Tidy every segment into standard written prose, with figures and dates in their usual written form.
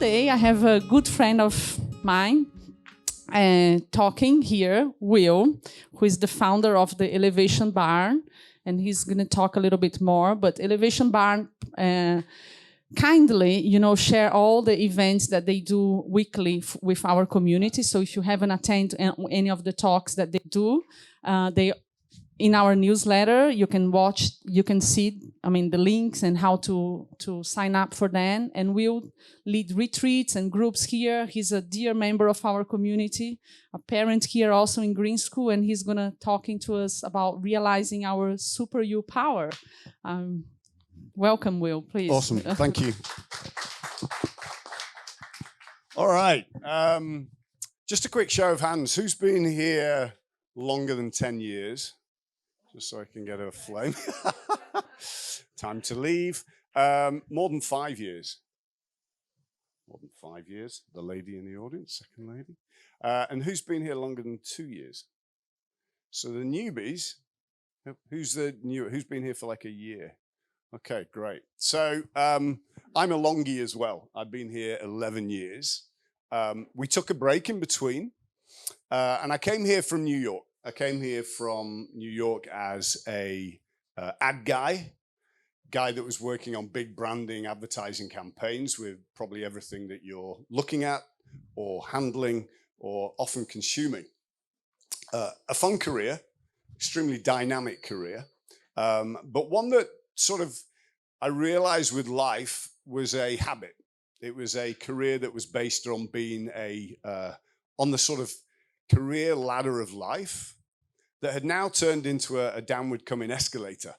today I have a good friend of mine talking here, Will, who is the founder of the Elevation Barn, and he's going to talk a little bit more. But Elevation Barn kindly, share all the events that they do weekly with our community. So if you haven't attended any of the talks that they do, they in our newsletter, you can watch, you can see, the links and how to sign up for them. And we'll lead retreats and groups here. He's a dear member of our community, a parent here also in Green School, and he's going to talking to us about realizing our super you power. Welcome, Will, please. Awesome, thank you. All right, just a quick show of hands. Who's been here longer than 10 years? Just so I can get a flame. Time to leave. More than 5 years. More than 5 years. The lady in the audience, second lady. And who's been here longer than 2 years? So the newbies. Who's been here for like a year? Okay, great. So I'm a longie as well. I've been here 11 years. We took a break in between, and I came here from New York. I came here from New York as a ad guy that was working on big branding advertising campaigns with probably everything that you're looking at or handling or often consuming. A fun career, extremely dynamic career, but one that sort of I realized with life was a habit. It was a career that was based on being on the sort of career ladder of life that had now turned into a downward coming escalator.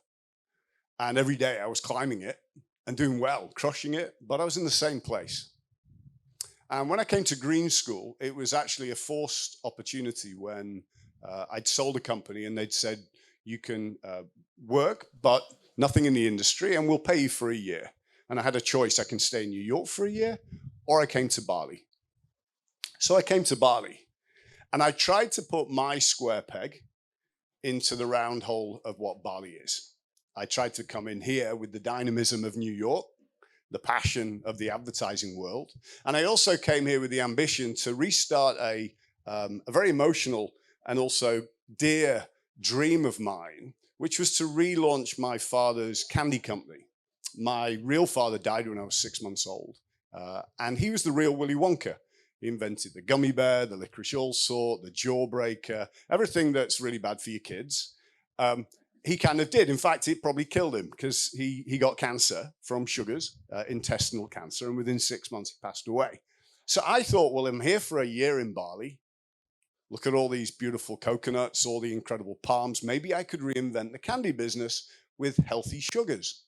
And every day I was climbing it and doing well, crushing it, but I was in the same place. And when I came to Green School, it was actually a forced opportunity when I'd sold a company and they'd said, you can work, but nothing in the industry, and we'll pay you for a year. And I had a choice. I can stay in New York for a year, or I came to Bali. So I came to Bali, and I tried to put my square peg into the round hole of what Bali is. I tried to come in here with the dynamism of New York, the passion of the advertising world. And I also came here with the ambition to restart a very emotional and also dear dream of mine, which was to relaunch my father's candy company. My real father died when I was 6 months old. And he was the real Willy Wonka. He invented the gummy bear, the licorice allsort, the jawbreaker, everything that's really bad for your kids. He kind of did. In fact, it probably killed him because he got cancer from sugars, intestinal cancer, and within 6 months he passed away. So I thought, well, I'm here for a year in Bali. Look at all these beautiful coconuts, all the incredible palms. Maybe I could reinvent the candy business with healthy sugars.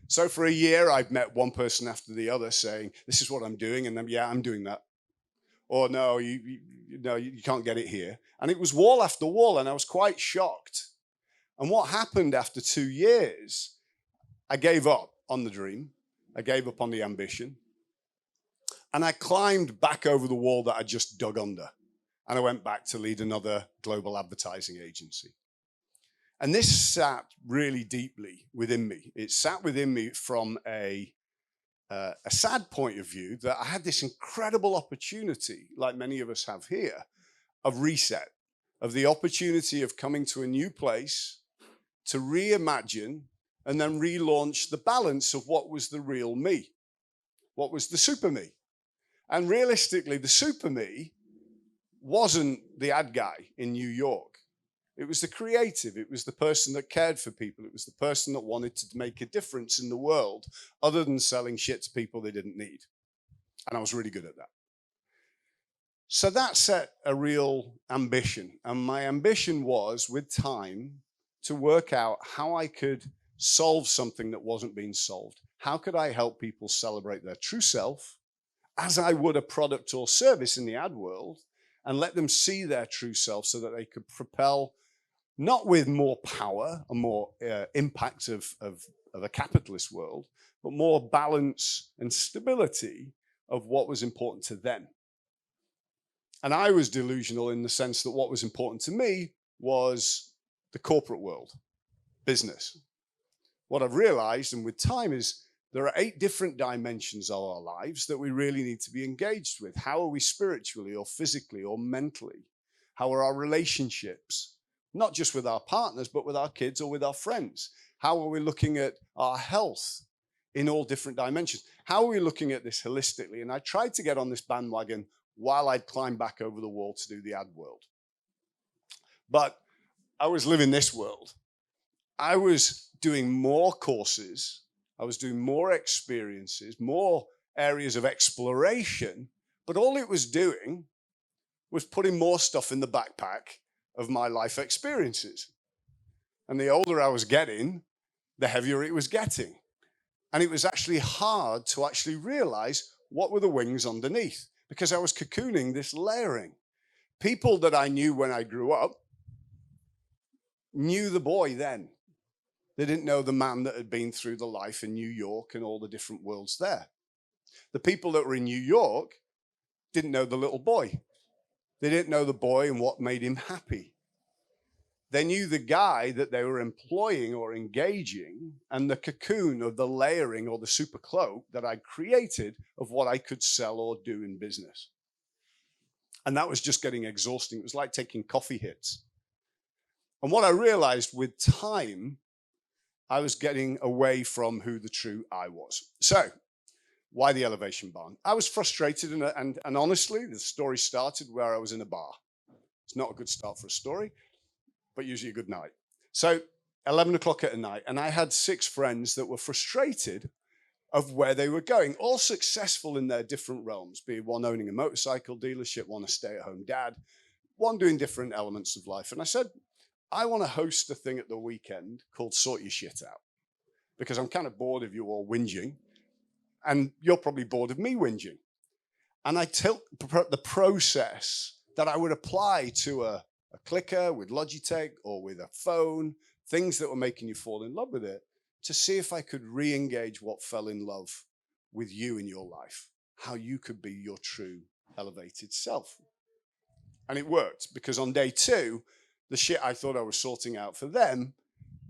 So for a year, I've met one person after the other saying, this is what I'm doing. And then, yeah, I'm doing that. Or no, you can't get it here. And it was wall after wall. And I was quite shocked. And what happened after 2 years, I gave up on the dream. I gave up on the ambition. And I climbed back over the wall that I just dug under. And I went back to lead another global advertising agency. And this sat really deeply within me. It sat within me from a sad point of view that I had this incredible opportunity, like many of us have here, of reset, of the opportunity of coming to a new place to reimagine and then relaunch the balance of what was the real me, what was the super me. And realistically, the super me wasn't the ad guy in New York. It was the creative. It was the person that cared for people. It was the person that wanted to make a difference in the world other than selling shit to people they didn't need. And I was really good at that. So that set a real ambition. And my ambition was, with time, to work out how I could solve something that wasn't being solved. How could I help people celebrate their true self as I would a product or service in the ad world, and let them see their true self so that they could propel, not with more power and more impact of a capitalist world, but more balance and stability of what was important to them. And I was delusional in the sense that what was important to me was the corporate world, business. What I've realized, and with time, is There are 8 different dimensions of our lives that we really need to be engaged with. How are we spiritually or physically or mentally? How are our relationships? Not just with our partners, but with our kids or with our friends. How are we looking at our health in all different dimensions? How are we looking at this holistically? And I tried to get on this bandwagon while I'd climb back over the wall to do the ad world. But I was living this world. I was doing more courses. I was doing more experiences, more areas of exploration. But all it was doing was putting more stuff in the backpack of my life experiences. And the older I was getting, the heavier it was getting. And it was actually hard to actually realize what were the wings underneath, because I was cocooning this layering. People that I knew when I grew up knew the boy then. They didn't know the man that had been through the life in New York and all the different worlds there. The people that were in New York didn't know the little boy. They didn't know the boy and what made him happy. They knew the guy that they were employing or engaging, and the cocoon of the layering or the super cloak that I'd created of what I could sell or do in business. And that was just getting exhausting. It was like taking coffee hits. And what I realized with time, I was getting away from who the true I was. So, why the elevation barn? I was frustrated, and honestly, the story started where I was in a bar. It's not a good start for a story, but usually a good night. So 11 o'clock at night, and I had 6 friends that were frustrated of where they were going, all successful in their different realms, be it one owning a motorcycle dealership, one a stay-at-home dad, one doing different elements of life. And I said, I want to host a thing at the weekend called Sort Your Shit Out, because I'm kind of bored of you all whinging, and you're probably bored of me whinging. And I took the process that I would apply to a clicker with Logitech or with a phone, things that were making you fall in love with it, to see if I could re-engage what fell in love with you in your life, how you could be your true elevated self. And it worked, because on day 2, the shit I thought I was sorting out for them,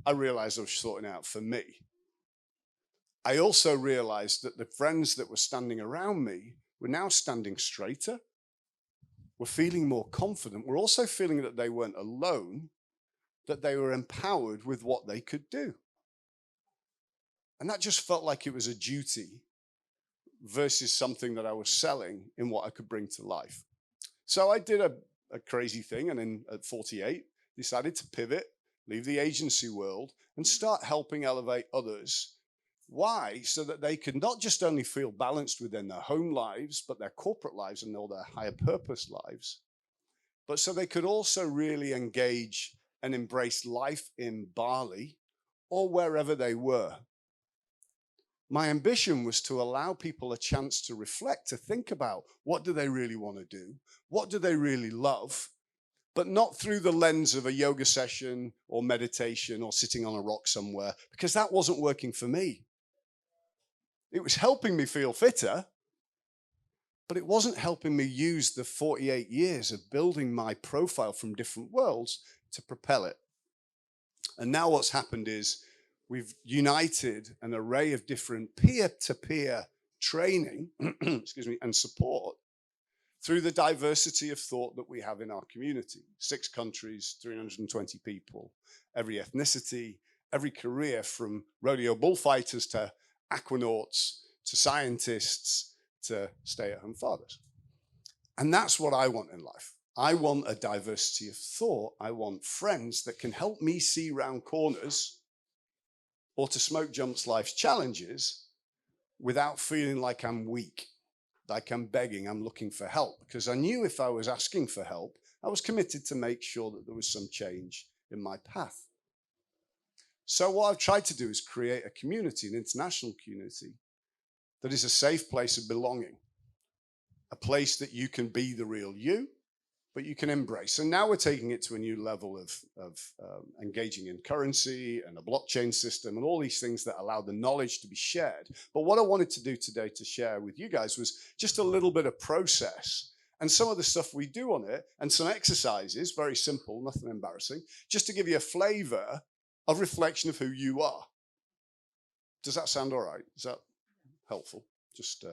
I realized I was sorting out for me. I also realized that the friends that were standing around me were now standing straighter, were feeling more confident, were also feeling that they weren't alone, that they were empowered with what they could do. And that just felt like it was a duty versus something that I was selling in what I could bring to life. So I did a crazy thing, and then at 48, decided to pivot, leave the agency world, and start helping elevate others. Why? So that they could not just only feel balanced within their home lives, but their corporate lives and all their higher purpose lives, but so they could also really engage and embrace life in Bali or wherever they were. My ambition was to allow people a chance to reflect, to think about what do they really want to do? What do they really love? But not through the lens of a yoga session or meditation or sitting on a rock somewhere, because that wasn't working for me. It was helping me feel fitter, but it wasn't helping me use the 48 years of building my profile from different worlds to propel it. And now what's happened is we've united an array of different peer-to-peer training excuse me, and support through the diversity of thought that we have in our community. 6 countries, 320 people, every ethnicity, every career, from rodeo bullfighters to aquanauts to scientists to stay-at-home fathers. And that's what I want in life. I want a diversity of thought. I want friends that can help me see round corners or to smoke jumps life's challenges without feeling like I'm weak, like I'm begging, I'm looking for help. Because I knew if I was asking for help, I was committed to make sure that there was some change in my path. So what I've tried to do is create a community, an international community, that is a safe place of belonging, a place that you can be the real you, but you can embrace. And now we're taking it to a new level of engaging in currency and a blockchain system and all these things that allow the knowledge to be shared. But what I wanted to do today to share with you guys was just a little bit of process and some of the stuff we do on it, and some exercises, very simple, nothing embarrassing, just to give you a flavor of reflection of who you are. Does that sound all right? Is that helpful. Just,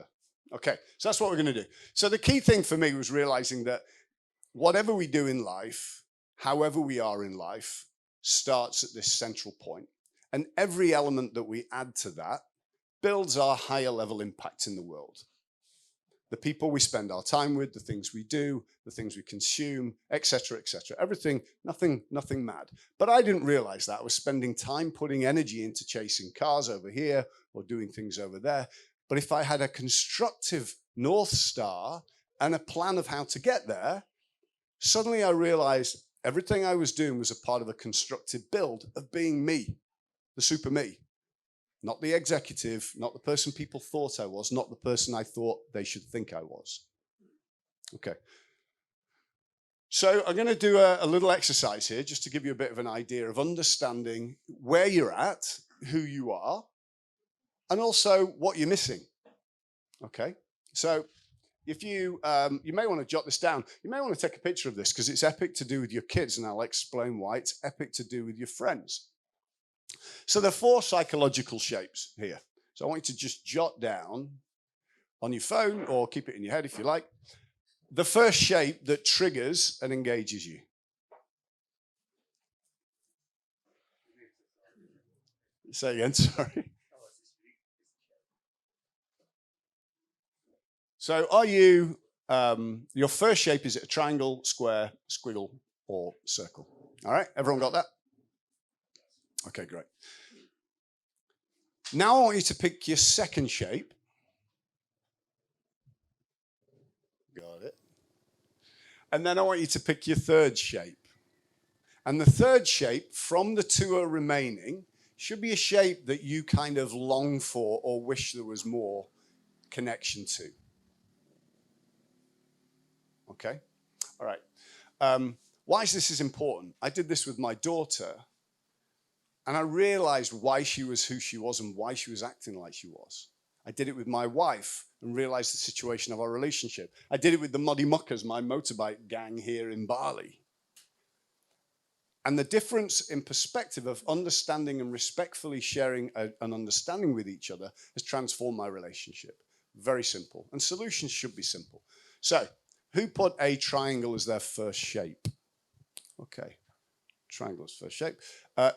okay, so that's what we're going to do. So the key thing for me was realizing that whatever we do in life, however we are in life, starts at this central point. And every element that we add to that builds our higher level impact in the world. The people we spend our time with, the things we do, the things we consume, etc., etc. Everything, nothing mad. But I didn't realize that. I was spending time putting energy into chasing cars over here or doing things over there. But if I had a constructive North Star and a plan of how to get there, suddenly I realized everything I was doing was a part of a constructive build of being me, the super me. Not the executive, not the person people thought I was, not the person I thought they should think I was. Okay. So I'm going to do a little exercise here just to give you a bit of an idea of understanding where you're at, who you are, and also what you're missing. Okay. So if you may want to jot this down. You may want to take a picture of this because it's epic to do with your kids, and I'll explain why it's epic to do with your friends. So there are 4 psychological shapes here. So I want you to just jot down on your phone or keep it in your head if you like. The first shape that triggers and engages you. Say again, sorry. So are you, your first shape, is it a triangle, square, squiggle, or circle? All right, everyone got that? Okay, great. Now I want you to pick your second shape. Got it. And then I want you to pick your third shape. And the third shape from the 2 remaining should be a shape that you kind of long for or wish there was more connection to. Okay? All right. Why is this important? I did this with my daughter, and I realized why she was who she was and why she was acting like she was. I did it with my wife and realized the situation of our relationship. I did it with the Muddy Muckers, my motorbike gang here in Bali. And the difference in perspective of understanding and respectfully sharing an understanding with each other has transformed my relationship. Very simple. And solutions should be simple. So, who put a triangle as their first shape? Okay. Triangle as first shape.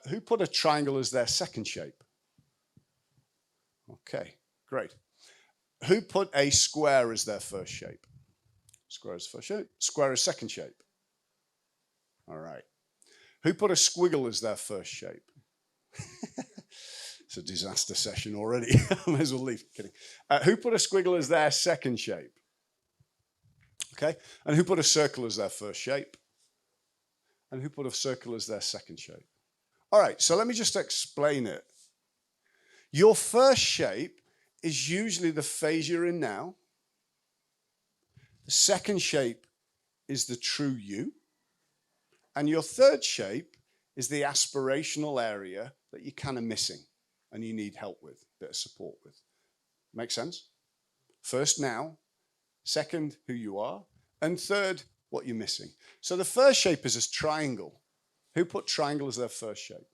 Who put a triangle as their second shape? Okay, great. Who put a square as their first shape? Square as first shape. Square as second shape. All right. Who put a squiggle as their first shape? It's a disaster session already. I may as well leave. Kidding. Who put a squiggle as their second shape? Okay. And who put a circle as their first shape? And who put a circle as their second shape? All right, so let me just explain it. Your first shape is usually the phase you're in now. The second shape is the true you. And your third shape is the aspirational area that you're kind of missing and you need help with, a bit of support with. Make sense? First, now. Second, who you are. And third, what you're missing. So the first shape is a triangle. Who put triangle as their first shape?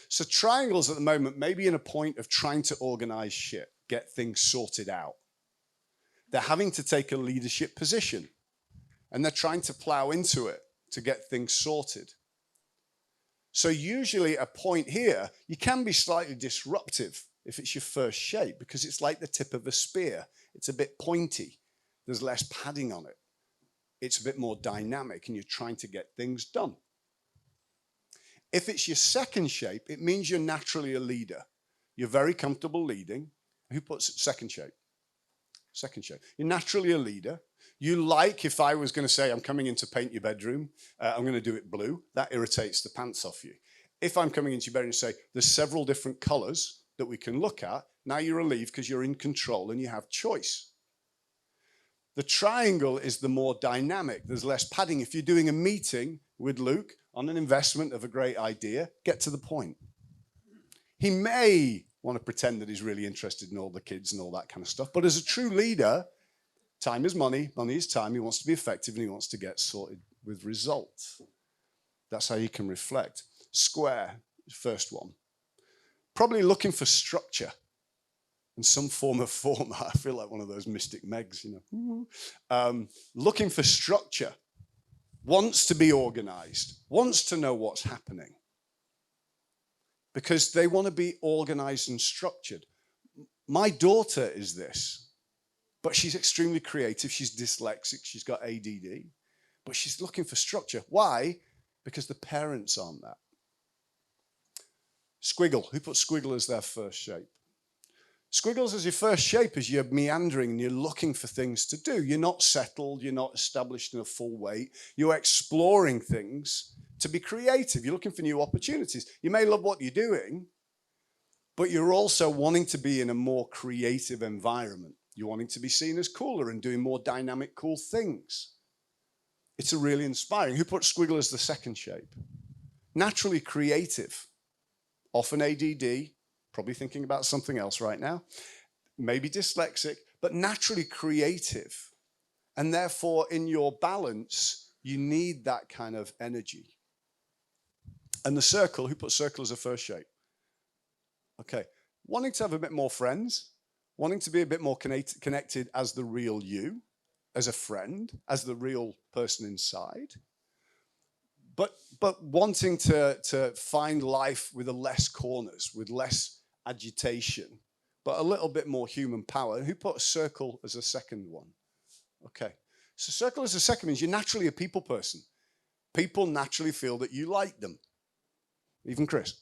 So triangles at the moment may be in a point of trying to organize shit, get things sorted out. They're having to take a leadership position and they're trying to plow into it to get things sorted. So usually a point here, you can be slightly disruptive if it's your first shape because it's like the tip of a spear. It's a bit pointy. There's less padding on it. It's a bit more dynamic and you're trying to get things done. If it's your second shape, it means you're naturally a leader. You're very comfortable leading. Who puts second shape? Second shape. You're naturally a leader. You like, if I was going to say, I'm coming in to paint your bedroom, I'm going to do it blue, that irritates the pants off you. If I'm coming into your bedroom and say, there's several different colors that we can look at, now you're relieved because you're in control and you have choice. The triangle is the more dynamic. There's less padding. If you're doing a meeting with Luke on an investment of a great idea, get to the point. He may want to pretend that he's really interested in all the kids and all that kind of stuff. But as a true leader, time is money, money is time. He wants to be effective and he wants to get sorted with results. That's how you can reflect. Square, first one. Probably looking for structure. in some form of format. I feel like one of those mystic Megs, you know. Looking for structure, wants to be organized, wants to know what's happening. Because they want to be organized and structured. My daughter is this, but she's extremely creative. She's dyslexic, she's got ADD, but she's looking for structure. Why? Because the parents aren't that. Squiggle, who put squiggle as their first shape? Squiggles as your first shape as you're meandering and you're looking for things to do. You're not settled, you're not established in a full weight. You're exploring things to be creative. You're looking for new opportunities. You may love what you're doing, but you're also wanting to be in a more creative environment. You're wanting to be seen as cooler and doing more dynamic, cool things. It's a really inspiring. Who put squiggle as the second shape? Naturally creative, often ADD, probably thinking about something else right now, maybe dyslexic, but naturally creative. And therefore, in your balance, you need that kind of energy. And the circle, who put circle as a first shape? Okay, wanting to have a bit more friends, wanting to be a bit more connected as the real you, as a friend, as the real person inside, but wanting to find life with less corners, with less agitation, but a little bit more human power. Who put a circle as a second one? Okay, so circle as a second means you're naturally a people person. People naturally feel that you like them. Even Chris,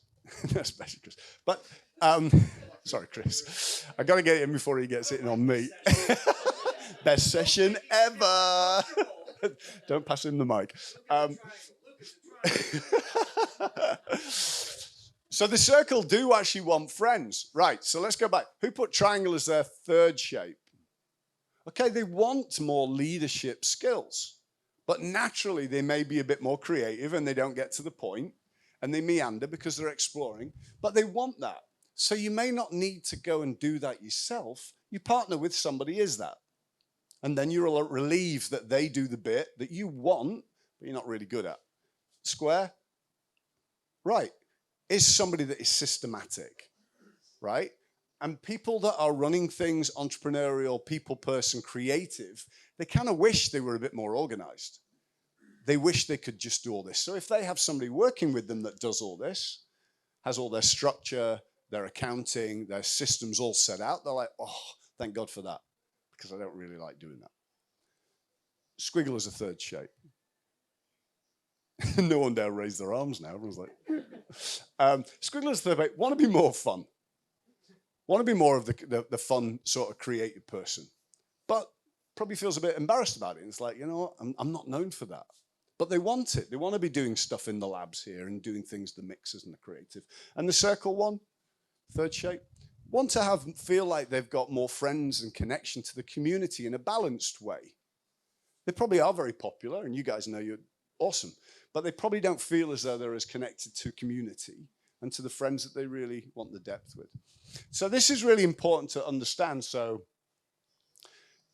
especially Chris. But, sorry, Chris. I got to get it in before he gets it in on me. Best session ever. Don't pass him the mic. So the circle do actually want friends. Right, so let's go back. Who put triangle as their third shape? Okay, they want more leadership skills, but naturally they may be a bit more creative and they don't get to the point and they meander because they're exploring, but they want that. So you may not need to go and do that yourself. You partner with somebody is that. And then you're relieved that they do the bit that you want, but you're not really good at. Square? Right. Is somebody that is systematic, right? And people that are running things, entrepreneurial, people person, creative, they kind of wish they were a bit more organized. They wish they could just do all this. So if they have somebody working with them that does all this, has all their structure, their accounting, their systems all set out, they're like, oh, thank God for that, because I don't really like doing that. Squiggle is a third shape. No one dare raise their arms now. Everyone's like, squiggle is the third shape. Want to be more fun. Want to be more of the fun sort of creative person. But probably feels a bit embarrassed about it. And it's like, you know what, I'm not known for that. But they want it. They want to be doing stuff in the labs here and doing things, the mixers and the creative. And the circle one, third shape, want to feel like they've got more friends and connection to the community in a balanced way. They probably are very popular, and you guys know you're awesome, but they probably don't feel as though they're as connected to community and to the friends that they really want the depth with. So this is really important to understand. So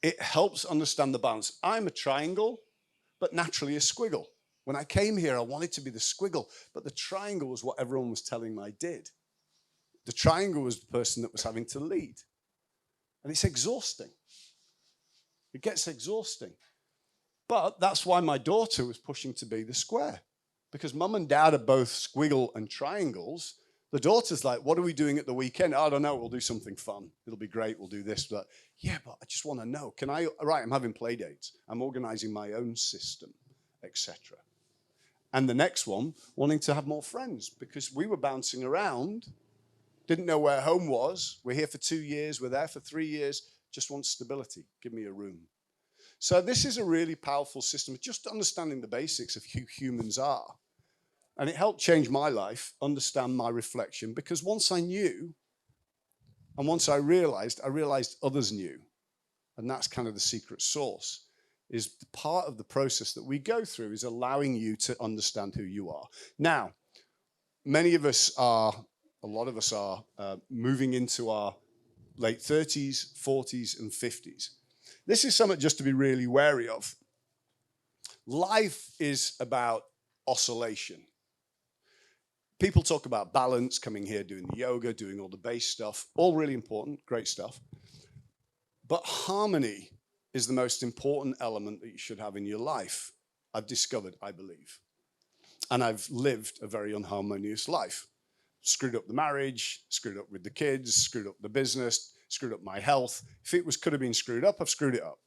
it helps understand the balance. I'm a triangle, but naturally a squiggle. When I came here, I wanted to be the squiggle, but the triangle was what everyone was telling me I did. The triangle was the person that was having to lead. And it's exhausting. It gets exhausting. But that's why my daughter was pushing to be the square. Because mum and dad are both squiggle and triangles. The daughter's like, what are we doing at the weekend? I don't know, we'll do something fun. It'll be great, we'll do this. But yeah, but I just want to know. Right, I'm having play dates. I'm organizing my own system, etc. And the next one, wanting to have more friends. Because we were bouncing around, didn't know where home was. We're here for 2 years, we're there for 3 years. Just want stability, give me a room. So this is a really powerful system, just understanding the basics of who humans are. And it helped change my life, understand my reflection, because once I knew, and once I realized others knew. And that's kind of the secret sauce, is part of the process that we go through is allowing you to understand who you are. Now, a lot of us are moving into our late 30s, 40s, and 50s. This is something just to be really wary of. Life is about oscillation. People talk about balance, coming here, doing the yoga, doing all the base stuff, all really important, great stuff. But harmony is the most important element that you should have in your life, I've discovered, I believe. And I've lived a very unharmonious life. Screwed up the marriage, screwed up with the kids, screwed up the business, screwed up my health. If it could have been screwed up, I've screwed it up.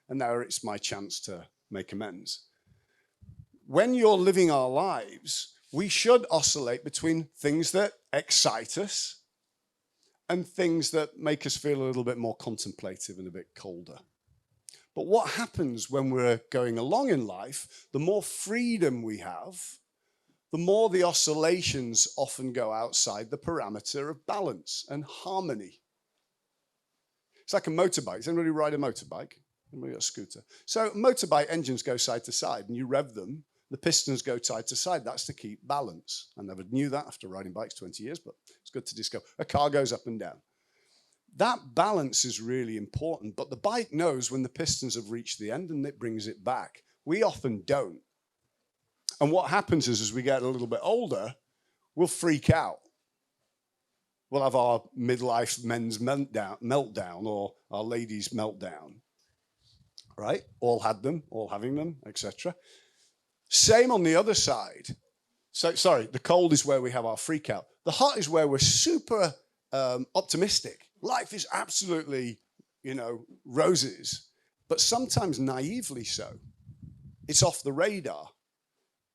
And now it's my chance to make amends. When you're living our lives, we should oscillate between things that excite us and things that make us feel a little bit more contemplative and a bit colder. But what happens when we're going along in life, the more freedom we have, the more the oscillations often go outside the parameter of balance and harmony. It's like a motorbike. Does anybody ride a motorbike? Anybody got a scooter? So motorbike engines go side to side and you rev them. The pistons go side to side. That's to keep balance. I never knew that after riding bikes 20 years, but it's good to discover. A car goes up and down. That balance is really important, but the bike knows when the pistons have reached the end and it brings it back. We often don't. And what happens is as we get a little bit older, we'll freak out. We'll have our midlife men's meltdown or our ladies' meltdown, right? All had them, all having them, etc. Same on the other side. So, sorry, the cold is where we have our freak out. The hot is where we're super optimistic. Life is absolutely, roses, but sometimes naively so. It's off the radar.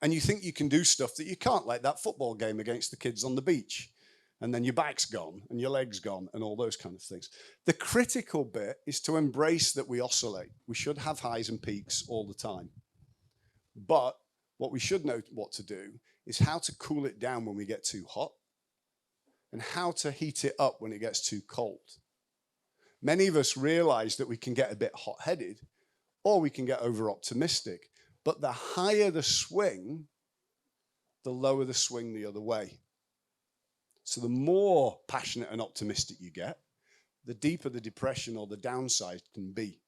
And you think you can do stuff that you can't, like that football game against the kids on the beach. And then your back's gone and your leg's gone and all those kind of things. The critical bit is to embrace that we oscillate. We should have highs and peaks all the time. But what we should know what to do is how to cool it down when we get too hot and how to heat it up when it gets too cold. Many of us realize that we can get a bit hot-headed or we can get over-optimistic. But the higher the swing, the lower the swing the other way. So the more passionate and optimistic you get, the deeper the depression or the downside can be.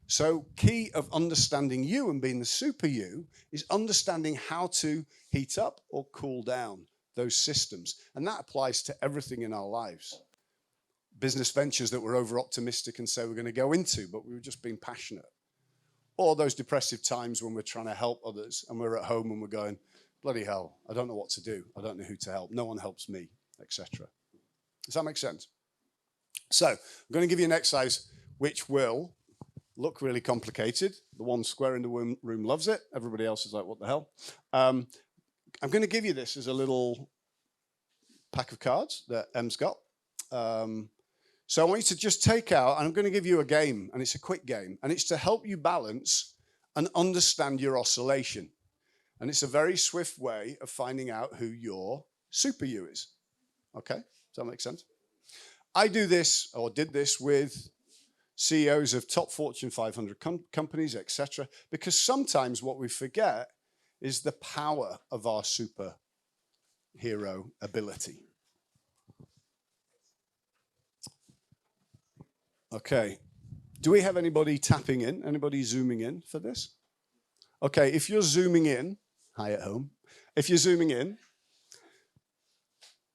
So key of understanding you and being the super you is understanding how to heat up or cool down those systems. And that applies to everything in our lives. Business ventures that we're over-optimistic and say we're going to go into, but we were just being passionate. Or those depressive times when we're trying to help others and we're at home and we're going, bloody hell, I don't know what to do. I don't know who to help. No one helps me, etc. Does that make sense? So I'm going to give you an exercise which will look really complicated. The one square in the room loves it. Everybody else is like, what the hell? I'm going to give you this as a little pack of cards that Em's got. So I want you to just take out, and I'm going to give you a game, and it's a quick game, and it's to help you balance and understand your oscillation. And it's a very swift way of finding out who your super you is. Okay? Does that make sense? I do this, or did this, with CEOs of top Fortune 500 companies, etc., because sometimes what we forget is the power of our superhero ability. Okay, do we have anybody tapping in? Anybody zooming in for this? Okay, if you're zooming in, hi at home. If you're zooming in,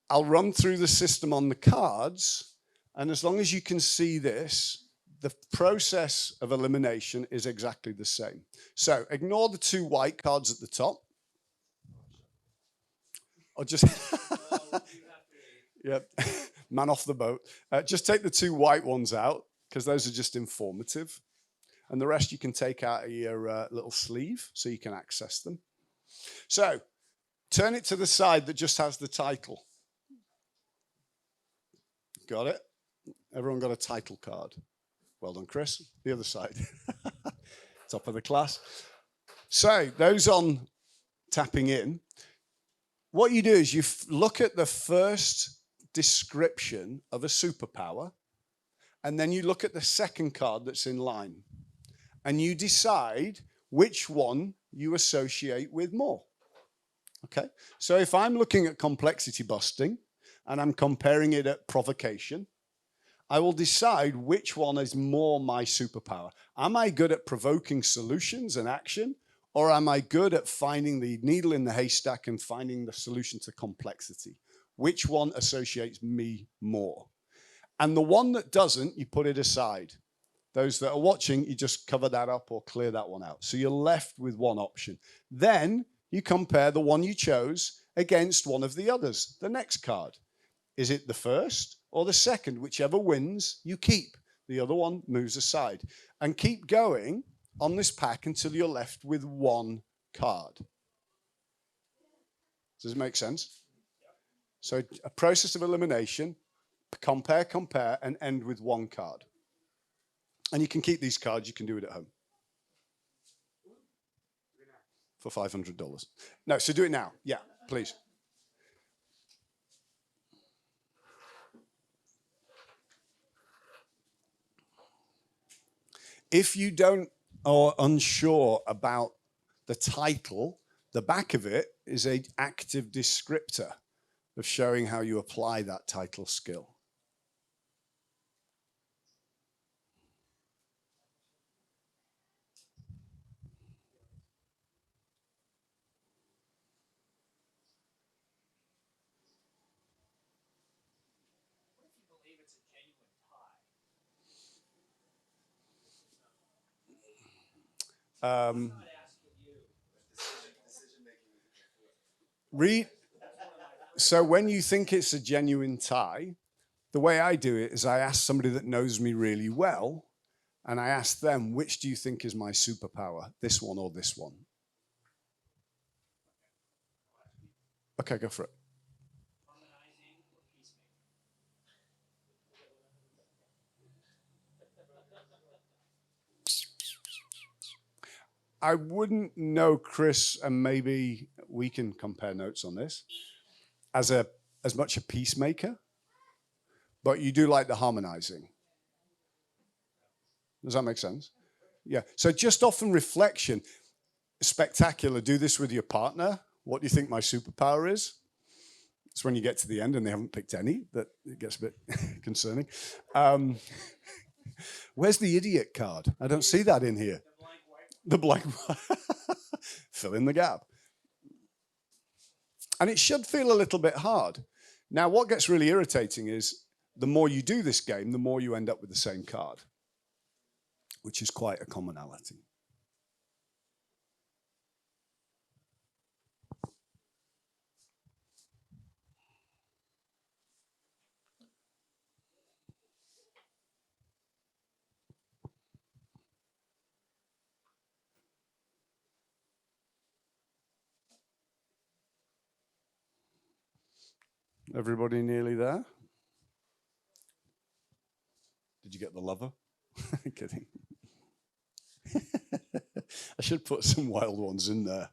I'll run through the system on the cards, and as long as you can see this, the process of elimination is exactly the same. So ignore the two white cards at the top. Or just, yep, man off the boat. Just take the two white ones out, because those are just informative. And the rest you can take out of your little sleeve so you can access them. So turn it to the side that just has the title. Got it? Everyone got a title card? Well done, Chris. The other side. Top of the class. So those on tapping in, what you do is you look at the first description of a superpower, and then you look at the second card that's in line, and you decide which one you associate with more. Okay? So if I'm looking at complexity busting, and I'm comparing it at provocation, I will decide which one is more my superpower. Am I good at provoking solutions and action, or am I good at finding the needle in the haystack and finding the solution to complexity? Which one associates me more? And the one that doesn't, you put it aside. Those that are watching, you just cover that up or clear that one out. So you're left with one option. Then you compare the one you chose against one of the others, the next card. Is it the first or the second? Whichever wins, you keep. The other one moves aside. And keep going on this pack until you're left with one card. Does it make sense? So a process of elimination, compare, and end with one card. And you can keep these cards. You can do it at home for $500. No, so do it now. Yeah, please. If you don't or unsure about the title, the back of it is an active descriptor of showing how you apply that title skill. So when you think it's a genuine tie, the way I do it is I ask somebody that knows me really well, and I ask them, which do you think is my superpower, this one or this one? Okay, go for it. I wouldn't know, Chris, and maybe we can compare notes on this, as much a peacemaker, but you do like the harmonizing. Does that make sense? Yeah. So just often reflection, spectacular. Do this with your partner. What do you think my superpower is? It's when you get to the end and they haven't picked any that it gets a bit concerning. Where's the idiot card? I don't see that in here. The blank one. Fill in the gap. And it should feel a little bit hard. Now, what gets really irritating is the more you do this game, the more you end up with the same card, which is quite a commonality. Everybody nearly there? Did you get the lover? Kidding. I should put some wild ones in there.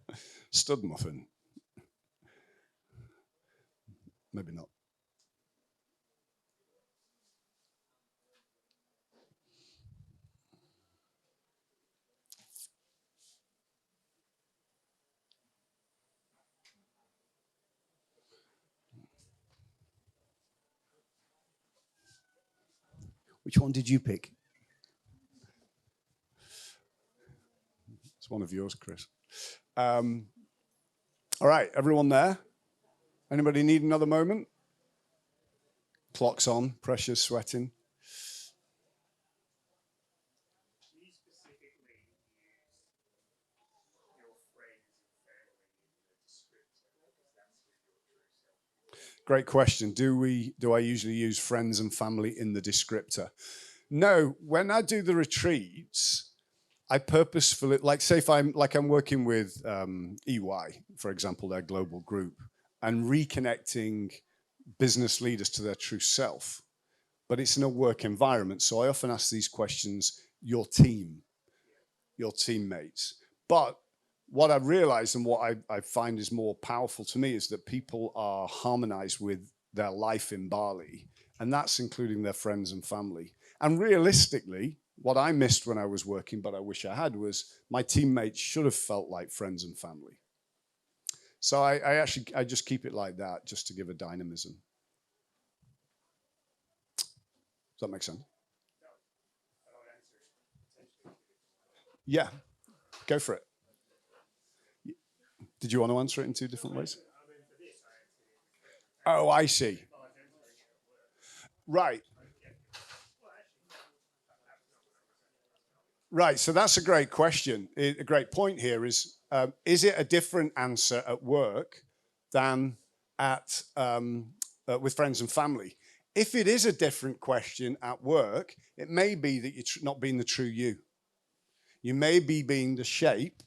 Stud muffin. Maybe not. Which one did you pick? It's one of yours, Chris. All right, everyone there? Anybody need another moment? Clock's on, pressure's sweating. Great question. Do I usually use friends and family in the descriptor? No, when I do the retreats, I purposefully, like say if I'm working with EY, for example, their global group, and reconnecting business leaders to their true self, but it's in a work environment. So I often ask these questions, your team, your teammates. But what I've realized and what I find is more powerful to me is that people are harmonized with their life in Bali, and that's including their friends and family. And realistically, what I missed when I was working, but I wish I had, was my teammates should have felt like friends and family. So I just keep it like that, just to give a dynamism. Does that make sense? Yeah, go for it. Did you want to answer it in two different ways? Oh, I see. Right. Right. So that's a great question. A great point here is it a different answer at work than at with friends and family? If it is a different question at work, it may be that you're not being the true you. You may be being the shape,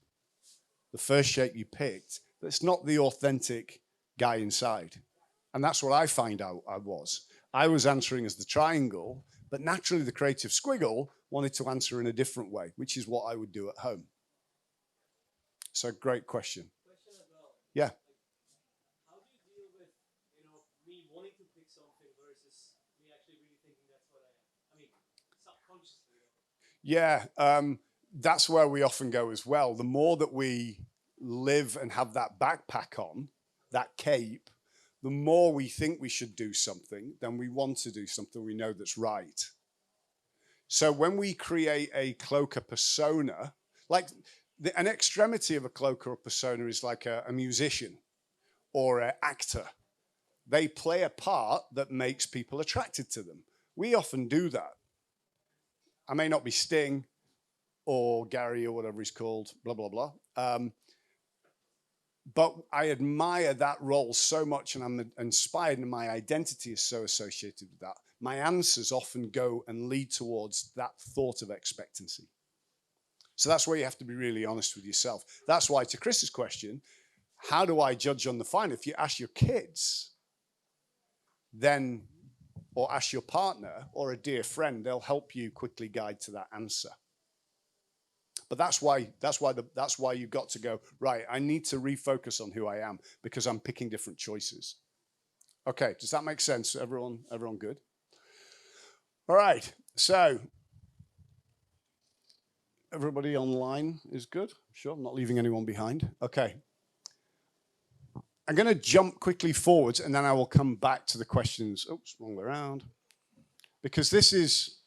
the first shape you picked, but it's not the authentic guy inside. And that's what I find out I was. I was answering as the triangle, but naturally the creative squiggle wanted to answer in a different way, which is what I would do at home. So great question. Question as well. Yeah. How do you deal with, me wanting to pick something versus me actually really thinking that's what I am? I mean, subconsciously. Yeah, that's where we often go as well. The more that we live and have that backpack on, that cape, the more we think we should do something than we want to do something we know that's right. So when we create a cloak, a persona, like an extremity of a cloak or a persona is like a musician or an actor. They play a part that makes people attracted to them. We often do that. I may not be Sting or Gary or whatever he's called, blah, blah, blah. But I admire that role so much and I'm inspired and my identity is so associated with that. My answers often go and lead towards that thought of expectancy. So that's where you have to be really honest with yourself. That's why, to Chris's question, how do I judge on the fine? If you ask your kids, then, or ask your partner or a dear friend, they'll help you quickly guide to that answer. But that's why you've got to go, right, I need to refocus on who I am because I'm picking different choices. Okay, does that make sense? Everyone good? All right, so everybody online is good? Sure, I'm not leaving anyone behind. Okay. I'm going to jump quickly forwards and then I will come back to the questions. Oops, wrong way around. Because this is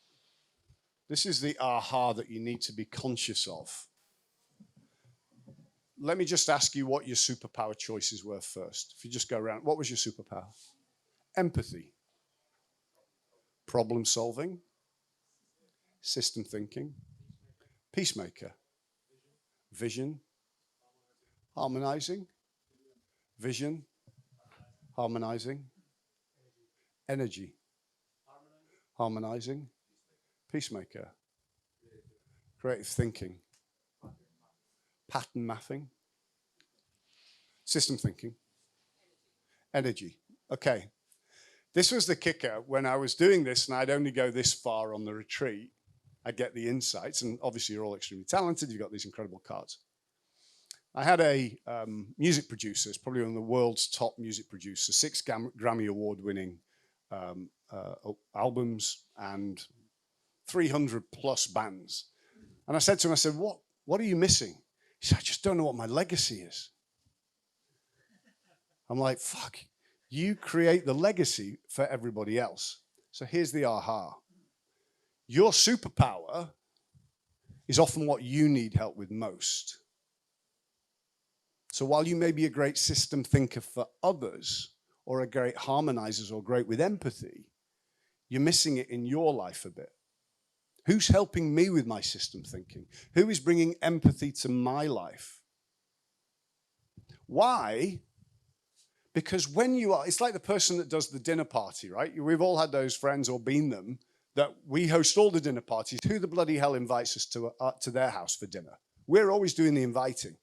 the aha that you need to be conscious of. Let me just ask you what your superpower choices were first. If you just go around, what was your superpower? Empathy, problem solving, system thinking, peacemaker, vision, harmonizing, vision, harmonizing, energy, harmonizing, peacemaker, creative thinking, pattern mapping, system thinking, energy. Okay. This was the kicker. When I was doing this, and I'd only go this far on the retreat, I get the insights, and obviously you're all extremely talented. You've got these incredible cards. I had a music producer, it's probably one of the world's top music producers, 6 Grammy Award-winning albums and 300 plus bands. And I said to him, I said, what are you missing? He said, I just don't know what my legacy is. I'm like, fuck, you create the legacy for everybody else. So here's the aha. Your superpower is often what you need help with most. So while you may be a great system thinker for others, or a great harmonizer, or great with empathy, you're missing it in your life a bit. Who's helping me with my system thinking? Who is bringing empathy to my life? Why? Because when you are, it's like the person that does the dinner party, right? We've all had those friends or been them that we host all the dinner parties. Who the bloody hell invites us to their house for dinner? We're always doing the inviting.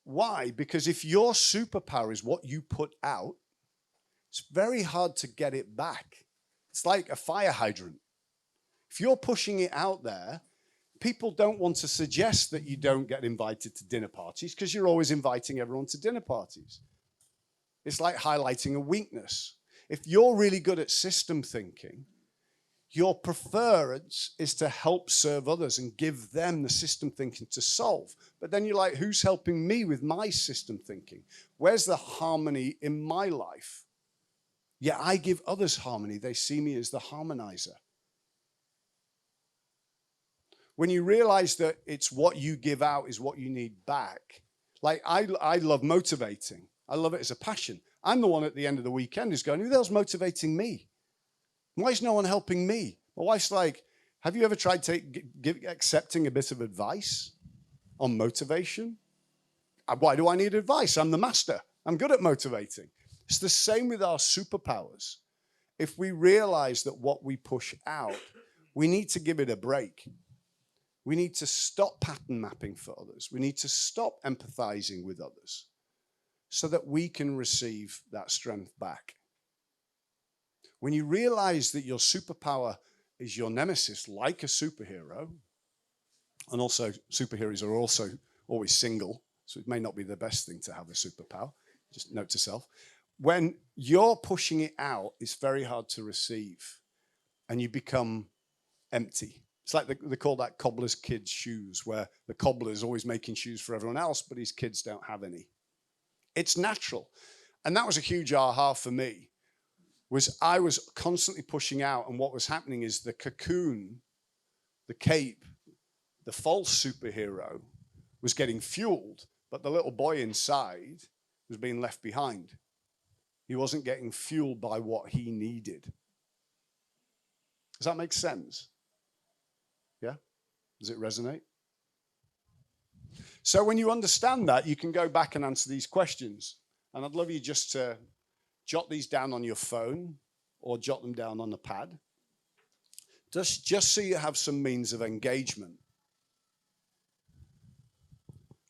Why? Because if your superpower is what you put out, it's very hard to get it back. It's like a fire hydrant. If you're pushing it out there, people don't want to suggest that you don't get invited to dinner parties because you're always inviting everyone to dinner parties. It's like highlighting a weakness. If you're really good at system thinking, your preference is to help serve others and give them the system thinking to solve. But then you're like, who's helping me with my system thinking? Where's the harmony in my life? Yeah, I give others harmony. They see me as the harmonizer. When you realize that it's what you give out is what you need back, Like, I love motivating. I love it as a passion. I'm the one at the end of the weekend who's going, who the hell's motivating me? Why is no one helping me? My wife's like, have you ever tried accepting a bit of advice on motivation? Why do I need advice? I'm the master. I'm good at motivating. It's the same with our superpowers. If we realize that what we push out, we need to give it a break. We need to stop pattern mapping for others. We need to stop empathizing with others so that we can receive that strength back. When you realize that your superpower is your nemesis, like a superhero, and also superheroes are also always single, so it may not be the best thing to have a superpower, just note to self. When you're pushing it out, it's very hard to receive, and you become empty. It's like they call that cobbler's kid's shoes, where the cobbler is always making shoes for everyone else, but his kids don't have any. It's natural. And that was a huge aha for me, was I was constantly pushing out, and what was happening is the cocoon, the cape, the false superhero was getting fueled, but the little boy inside was being left behind. He wasn't getting fueled by what he needed. Does that make sense? Yeah? Does it resonate? So when you understand that, you can go back and answer these questions. And I'd love you just to jot these down on your phone or jot them down on a pad. Just so you have some means of engagement.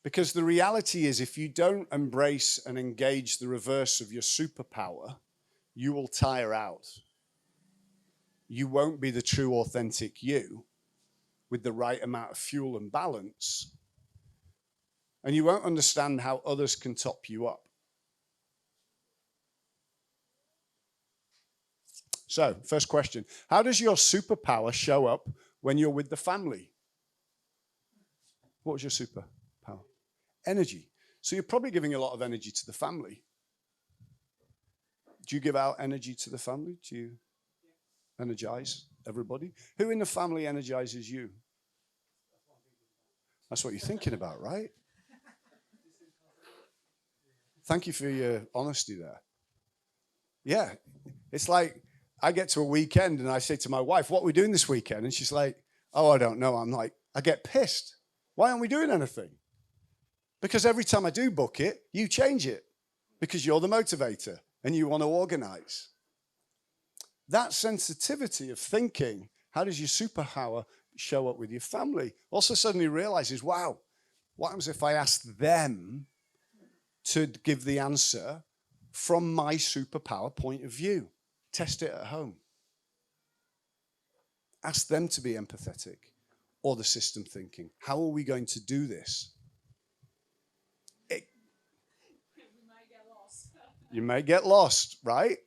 Because the reality is, if you don't embrace and engage the reverse of your superpower, you will tire out. You won't be the true, authentic you with the right amount of fuel and balance. And you won't understand how others can top you up. So, first question. How does your superpower show up when you're with the family? What was your superpower? Energy. So you're probably giving a lot of energy to the family. Do you give out energy to the family? Do you energize everybody? Who in the family energizes you? That's what you're thinking about, right? Thank you for your honesty there. Yeah. It's like I get to a weekend and I say to my wife, what are we doing this weekend? And she's like, oh, I don't know. I'm like, I get pissed. Why aren't we doing anything? Because every time I do book it, you change it because you're the motivator and you want to organize. That sensitivity of thinking, how does your superpower show up with your family? Also suddenly realizes, wow, what happens if I ask them to give the answer from my superpower point of view? Test it at home. Ask them to be empathetic or the system thinking. How are we going to do this? You may get lost, right?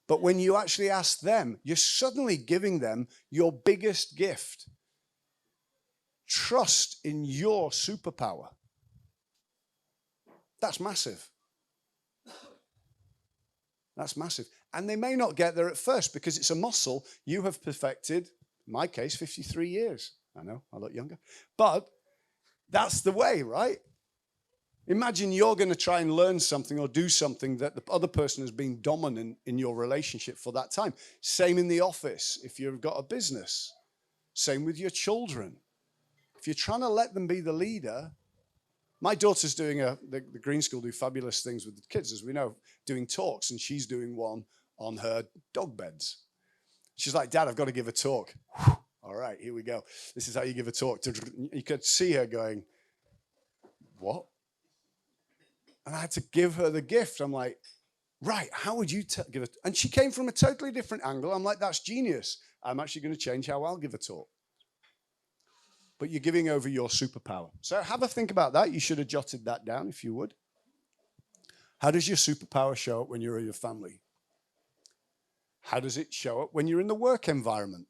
But when you actually ask them, you're suddenly giving them your biggest gift. Trust in your superpower. That's massive. That's massive. And they may not get there at first because it's a muscle you have perfected, in my case, 53 years. I know, I look younger. But that's the way, right? Imagine you're going to try and learn something or do something that the other person has been dominant in your relationship for that time. Same in the office if you've got a business. Same with your children. If you're trying to let them be the leader, my daughter's doing the Green School do fabulous things with the kids, as we know, doing talks, and she's doing one on her dog beds. She's like, Dad, I've got to give a talk. Whew. All right, here we go. This is how you give a talk. You could see her going, what? And I had to give her the gift. I'm like, right, how would you give it? And she came from a totally different angle. I'm like, that's genius. I'm actually going to change how I'll give a talk. But you're giving over your superpower. So have a think about that. You should have jotted that down if you would. How does your superpower show up when you're with your family? How does it show up when you're in the work environment?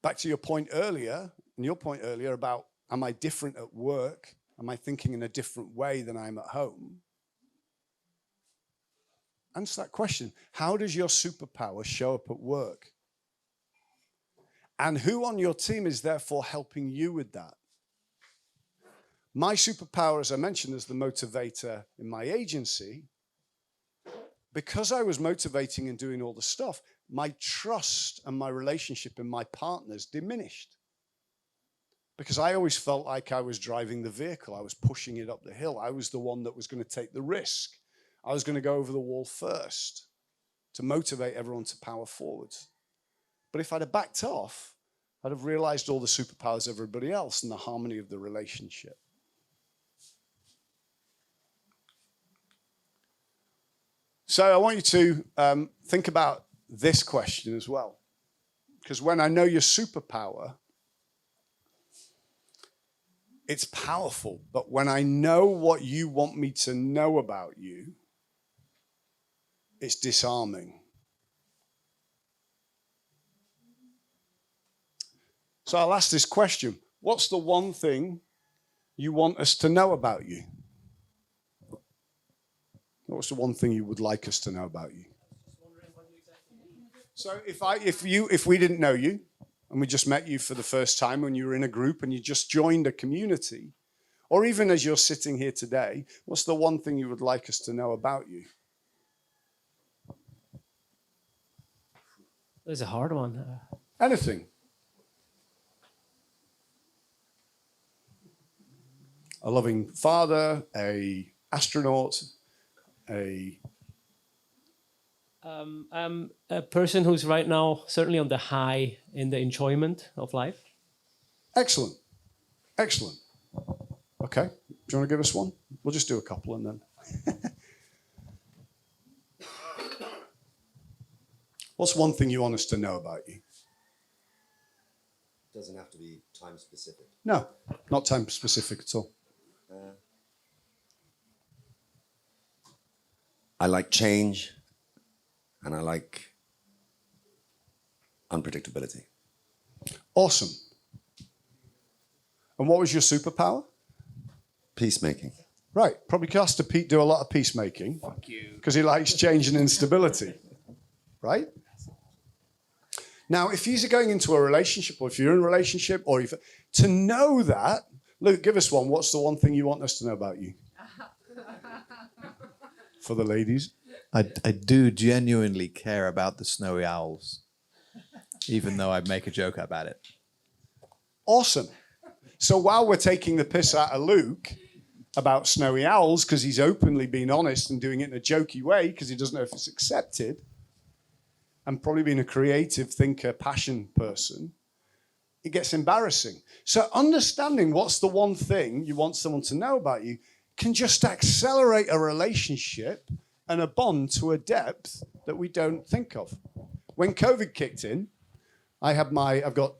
Back to your point earlier, and your point earlier about, am I different at work? Am I thinking in a different way than I'm at home? Answer that question. How does your superpower show up at work? And who on your team is therefore helping you with that? My superpower, as I mentioned, as the motivator in my agency, because I was motivating and doing all the stuff, my trust and my relationship in my partners diminished. Because I always felt like I was driving the vehicle. I was pushing it up the hill. I was the one that was going to take the risk. I was going to go over the wall first to motivate everyone to power forwards. But if I'd have backed off, I'd have realized all the superpowers of everybody else and the harmony of the relationship. So I want you to think about this question as well. Because when I know your superpower, it's powerful. But when I know what you want me to know about you, it's disarming. So I'll ask this question. What's the one thing you want us to know about you? What's the one thing you would like us to know about you? So if we didn't know you and we just met you for the first time when you were in a group and you just joined a community, or even as you're sitting here today, what's the one thing you would like us to know about you? That's a hard one. Anything. A loving father, a astronaut, I'm a person who's right now certainly on the high in the enjoyment of life. Excellent. Excellent. Okay. Do you want to give us one? We'll just do a couple and then. What's one thing you want us to know about you? Doesn't have to be time specific. No, not time specific at all. I like change and I like unpredictability. Awesome. And what was your superpower? Peacemaking. Right. Probably has to do a lot of peacemaking. Fuck you. Because he likes change and instability. Right? Now, if you're going into a relationship, or if you're in a relationship, or if to know that, Luke, give us one. What's the one thing you want us to know about you? For the ladies. I do genuinely care about the snowy owls, even though I make a joke about it. Awesome. So while we're taking the piss out of Luke about snowy owls, because he's openly being honest and doing it in a jokey way, because he doesn't know if it's accepted, and probably being a creative thinker, passion person, it gets embarrassing. So understanding what's the one thing you want someone to know about you can just accelerate a relationship and a bond to a depth that we don't think of. When COVID kicked in, I've got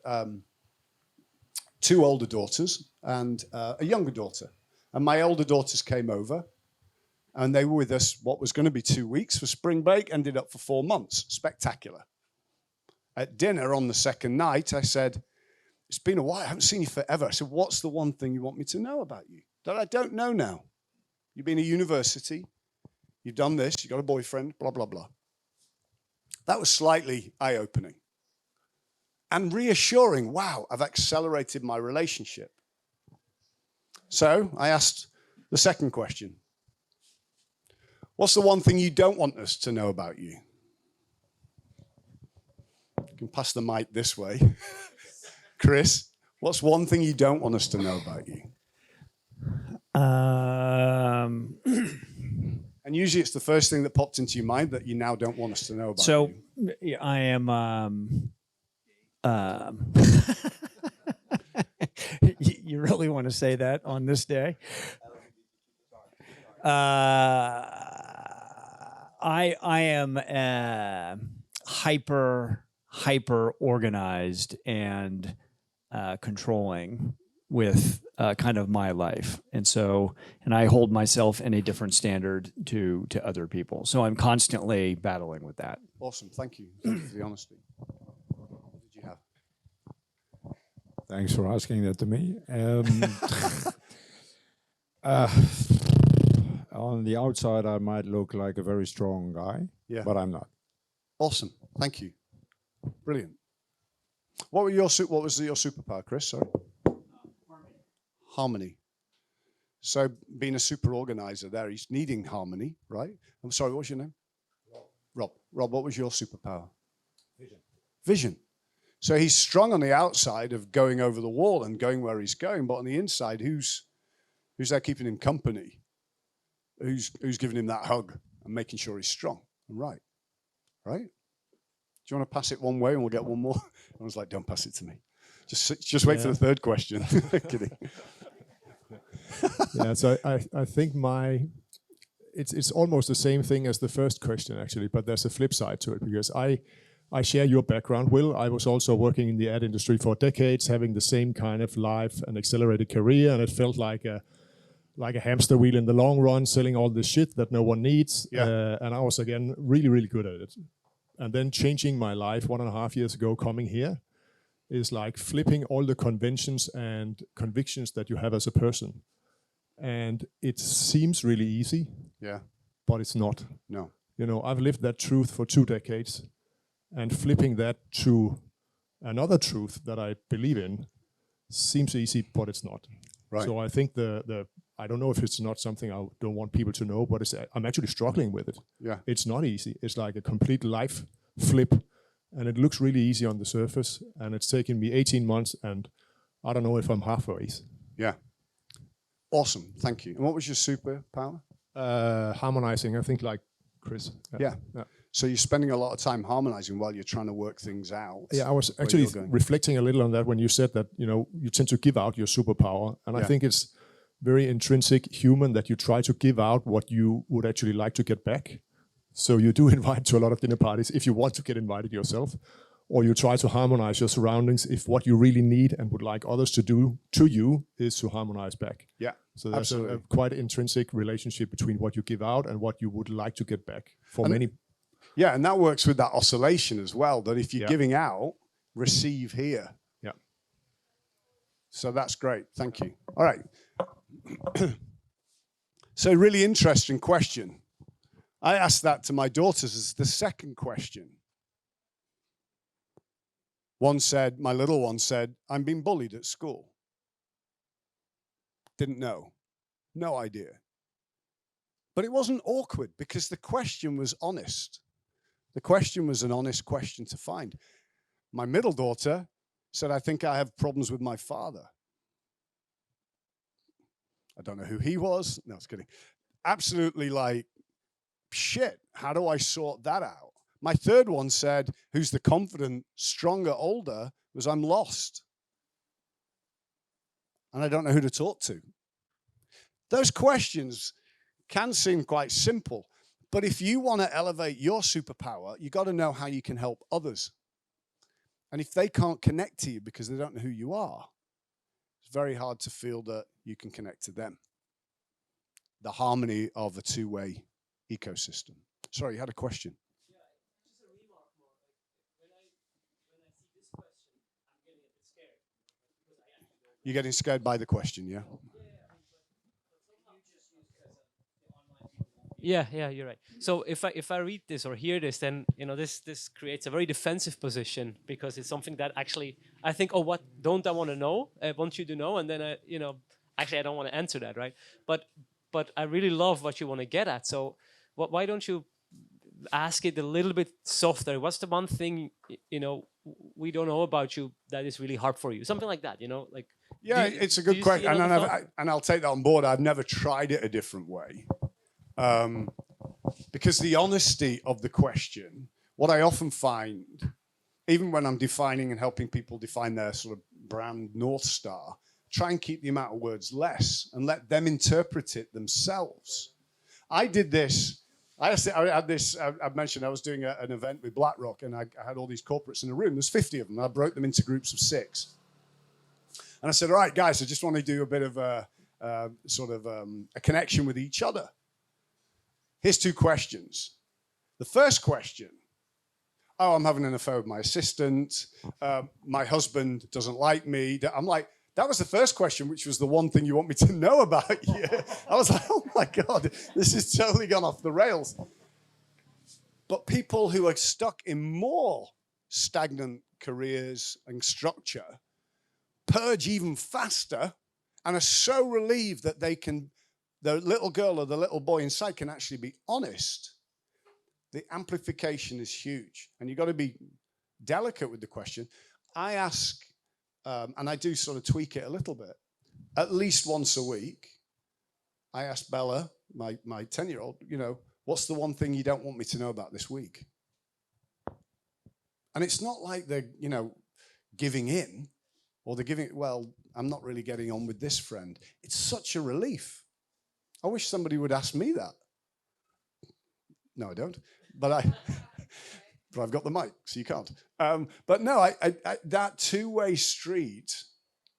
2 older daughters and a younger daughter. And my older daughters came over and they were with us what was going to be 2 weeks for spring break, ended up for 4 months. Spectacular. At dinner on the second night, I said, it's been a while, I haven't seen you forever. I said, what's the one thing you want me to know about you that I don't know now? You've been at university, you've done this, you've got a boyfriend, blah, blah, blah. That was slightly eye-opening and reassuring. Wow, I've accelerated my relationship. So I asked the second question. What's the one thing you don't want us to know about you? You can pass the mic this way. Chris, what's one thing you don't want us to know about you? And usually it's the first thing that popped into your mind that you now don't want us to know about. So you. I am. You really want to say that on this day? I am hyper organized and controlling with kind of my life, and I hold myself in a different standard to other people. So I'm constantly battling with that. Awesome, thank you. Thank you for the honesty. What did you have? Thanks for asking that to me. On the outside, I might look like a very strong guy, but I'm not. Awesome, thank you. Brilliant. What was your superpower, Chris? Sorry. Harmony. So being a super organizer there, he's needing harmony, right? I'm sorry, what's your name? Rob. Rob, what was your superpower? Vision. So he's strong on the outside of going over the wall and going where he's going, but on the inside, who's there keeping him company? Who's giving him that hug and making sure he's strong and right? Right? Do you want to pass it one way and we'll get one more? I was like, don't pass it to me. Just wait for the third question. Kidding. Yeah, so I think it's almost the same thing as the first question actually, but there's a flip side to it because I share your background, Will. I was also working in the ad industry for decades, having the same kind of life and accelerated career, and it felt like a hamster wheel in the long run, selling all this shit that no one needs. Yeah. And I was again really, really good at it. And then changing my life 1.5 years ago, coming here, is like flipping all the conventions and convictions that you have as a person. And it seems really easy, but it's not. No. You know, I've lived that truth for 2 decades, and flipping that to another truth that I believe in seems easy, but it's not. Right. So I think I don't know if it's not something I don't want people to know, but I'm actually struggling with it. Yeah. It's not easy. It's like a complete life flip, and it looks really easy on the surface, and it's taken me 18 months, and I don't know if I'm halfway. Yeah. Awesome. Thank you. And what was your superpower? Harmonizing, I think, like Chris. Yeah. So you're spending a lot of time harmonizing while you're trying to work things out. Yeah, I was actually reflecting a little on that when you said that, you know, you tend to give out your superpower. And I think it's very intrinsic human that you try to give out what you would actually like to get back. So you do invite to a lot of dinner parties if you want to get invited yourself, or you try to harmonize your surroundings if what you really need and would like others to do to you is to harmonize back. Yeah. So there's a quite intrinsic relationship between what you give out and what you would like to get back for many. Yeah, and that works with that oscillation as well, that if you're giving out, receive here. Yeah. So that's great. Thank you. All right. So really interesting question. I asked that to my daughters as the second question. My little one said, I'm being bullied at school. Didn't know. No idea. But it wasn't awkward because the question was honest. The question was an honest question to find. My middle daughter said, I think I have problems with my father. I don't know who he was. No, I was kidding. Absolutely like, shit, how do I sort that out? My third one said, who's the confident, stronger, older, was I'm lost. And I don't know who to talk to. Those questions can seem quite simple, but if you want to elevate your superpower, you got to know how you can help others. And if they can't connect to you because they don't know who you are, it's very hard to feel that you can connect to them. The harmony of a two-way ecosystem. Sorry, you had a question. Yeah, just a remark more. Like when I see this question, I'm getting a bit scared because I actually don't know. You're getting scared by the question, yeah? Yeah, you're right. So if I read this or hear this, then this creates a very defensive position because it's something that actually I think, oh, what don't I want to know? I want you to know, and then actually I don't want to answer that, right? But I really love what you want to get at. So why don't you ask it a little bit softer? What's the one thing we don't know about you that is really hard for you? Something like that, like. Yeah, it's a good question, and I'll take that on board. I've never tried it a different way. Because the honesty of the question, what I often find, even when I'm defining and helping people define their sort of brand North Star, try and keep the amount of words less and let them interpret it themselves. I did this. I had this. I mentioned I was doing an event with BlackRock, and I had all these corporates in a room. There's 50 of them. And I broke them into groups of 6. And I said, all right, guys, I just want to do a bit of a connection with each other. Here's 2 questions. The first question, oh, I'm having an affair with my assistant. My husband doesn't like me. I'm like, that was the first question, which was the one thing you want me to know about you. I was like, oh my God, this has totally gone off the rails. But people who are stuck in more stagnant careers and structure purge even faster and are so relieved that the little girl or the little boy inside can actually be honest, the amplification is huge. And you've got to be delicate with the question. I ask, and I do sort of tweak it a little bit, at least once a week, I ask Bella, my 10-year-old, what's the one thing you don't want me to know about this week? And it's not like they're, giving in, or they're giving, well, I'm not really getting on with this friend. It's such a relief. I wish somebody would ask me that. No, I don't. But I've got the mic, so you can't. But no, that two-way street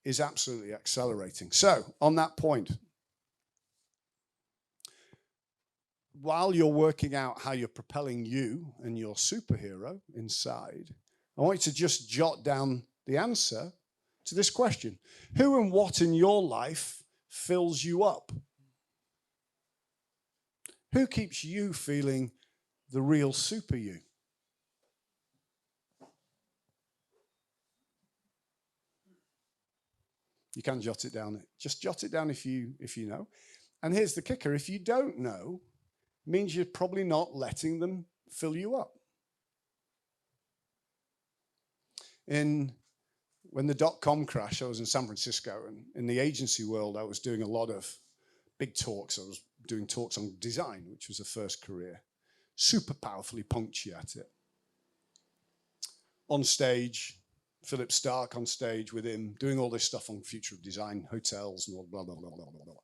is absolutely accelerating. So on that point, while you're working out how you're propelling you and your superhero inside, I want you to just jot down the answer to this question. Who and what in your life fills you up? Who keeps you feeling the real super you? You can jot it down. Just jot it down if you know. And here's the kicker. If you don't know, it means you're probably not letting them fill you up. When the dot-com crash, I was in San Francisco, and in the agency world, I was doing a lot of big talks. I was doing talks on design, which was a first career. Super powerfully punctuated. On stage, Philip Stark on stage with him, doing all this stuff on future of design, hotels, and all blah, blah, blah, blah, blah, blah.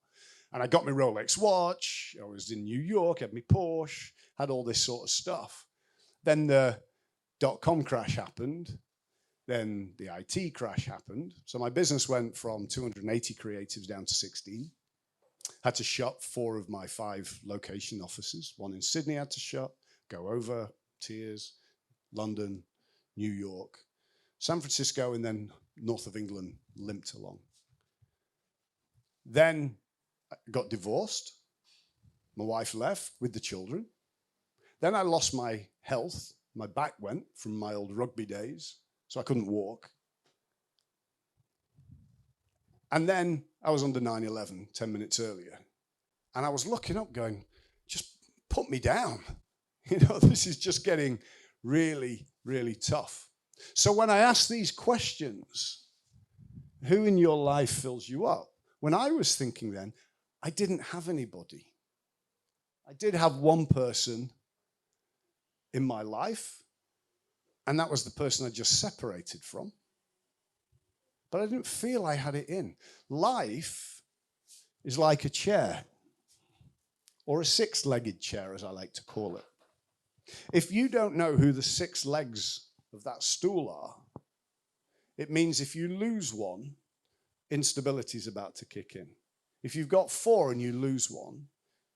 And I got my Rolex watch. I was in New York, had my Porsche, had all this sort of stuff. Then the dot-com crash happened. Then the IT crash happened. So my business went from 280 creatives down to 16. Had to shut 4 of my 5 location offices. One in Sydney had to shut, go over, tears, London, New York, San Francisco, and then north of England limped along. Then I got divorced. My wife left with the children. Then I lost my health. My back went from my old rugby days, so I couldn't walk. And then I was under 9/11 10 minutes earlier. And I was looking up going, just put me down. This is just getting really, really tough. So when I ask these questions, who in your life fills you up? When I was thinking then, I didn't have anybody. I did have one person in my life, and that was the person I just separated from. But I didn't feel I had it in. Life is like a chair, or a 6-legged chair, as I like to call it. If you don't know who the 6 legs of that stool are, it means if you lose one, instability is about to kick in. If you've got 4 and you lose one,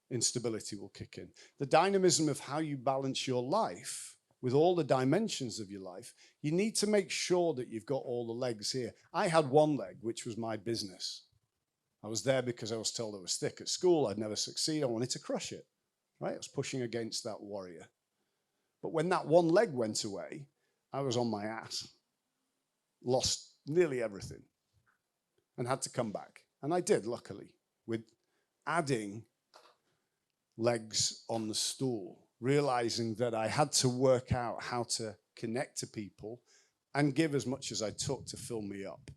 instability will kick in. The dynamism of how you balance your life with all the dimensions of your life, you need to make sure that you've got all the legs here. I had one leg, which was my business. I was there because I was told I was thick at school. I'd never succeed. I wanted to crush it, right? I was pushing against that warrior. But when that one leg went away, I was on my ass, lost nearly everything, and had to come back. And I did, luckily, with adding legs on the stool, realizing that I had to work out how to connect to people and give as much as I took to fill me up.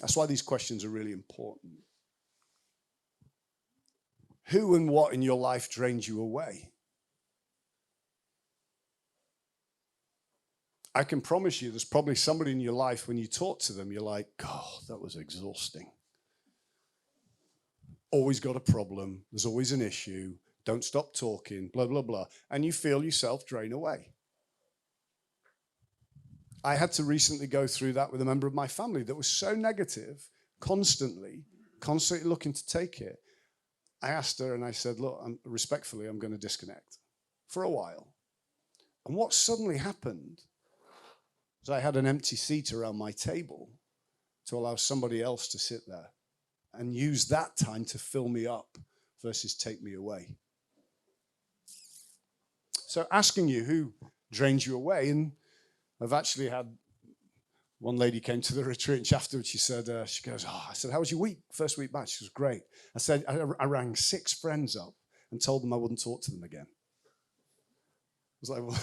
That's why these questions are really important. Who and what in your life drains you away? I can promise you there's probably somebody in your life, when you talk to them, you're like, God, that was exhausting. Always got a problem. There's always an issue. Don't stop talking, blah, blah, blah. And you feel yourself drain away. I had to recently go through that with a member of my family that was so negative, constantly looking to take it. I asked her and I said, look, respectfully, I'm going to disconnect for a while. And what suddenly happened was I had an empty seat around my table to allow somebody else to sit there and use that time to fill me up versus take me away. So asking you who drains you away, and I've actually had One lady came to the retreat and afterwards she said, she goes, I said, how was your week? First week back? She was great. I said, I rang 6 friends up and told them I wouldn't talk to them again. I was like, well,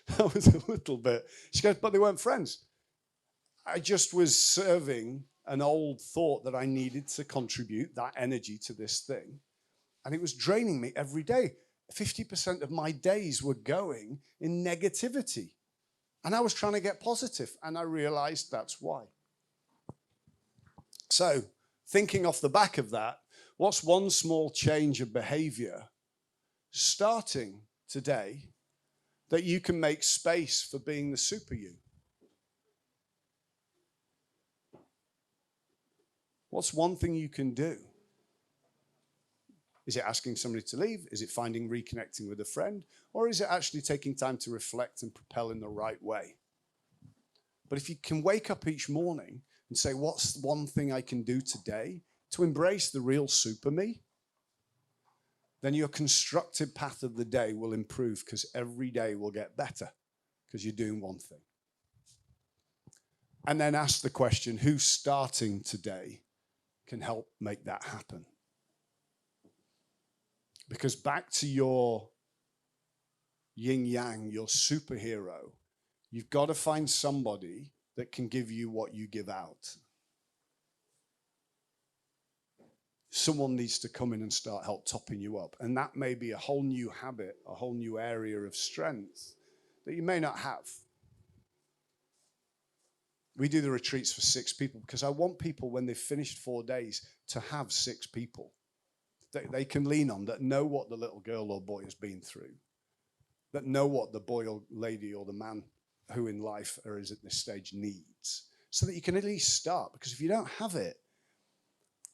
that was a little bit. She goes, but they weren't friends. I just was serving an old thought that I needed to contribute that energy to this thing. And it was draining me every day. 50% of my days were going in negativity. And I was trying to get positive, and I realized that's why. So, thinking off the back of that, what's one small change of behavior starting today that you can make space for being the super you? What's one thing you can do? Is it asking somebody to leave? Is it finding reconnecting with a friend? Or is it actually taking time to reflect and propel in the right way? But if you can wake up each morning and say, what's one thing I can do today to embrace the real super me? Then your constructed path of the day will improve, because every day will get better because you're doing one thing. And then ask the question, who's starting today can help make that happen? Because back to your yin-yang, your superhero, you've got to find somebody that can give you what you give out. Someone needs to come in and start help topping you up. And that may be a whole new habit, a whole new area of strength that you may not have. We do the retreats for 6 people because I want people, when they've finished 4 days, to have 6 people that they can lean on, that know what the little girl or boy has been through, that know what the boy or lady or the man who in life or is at this stage needs, so that you can at least start. Because if you don't have it,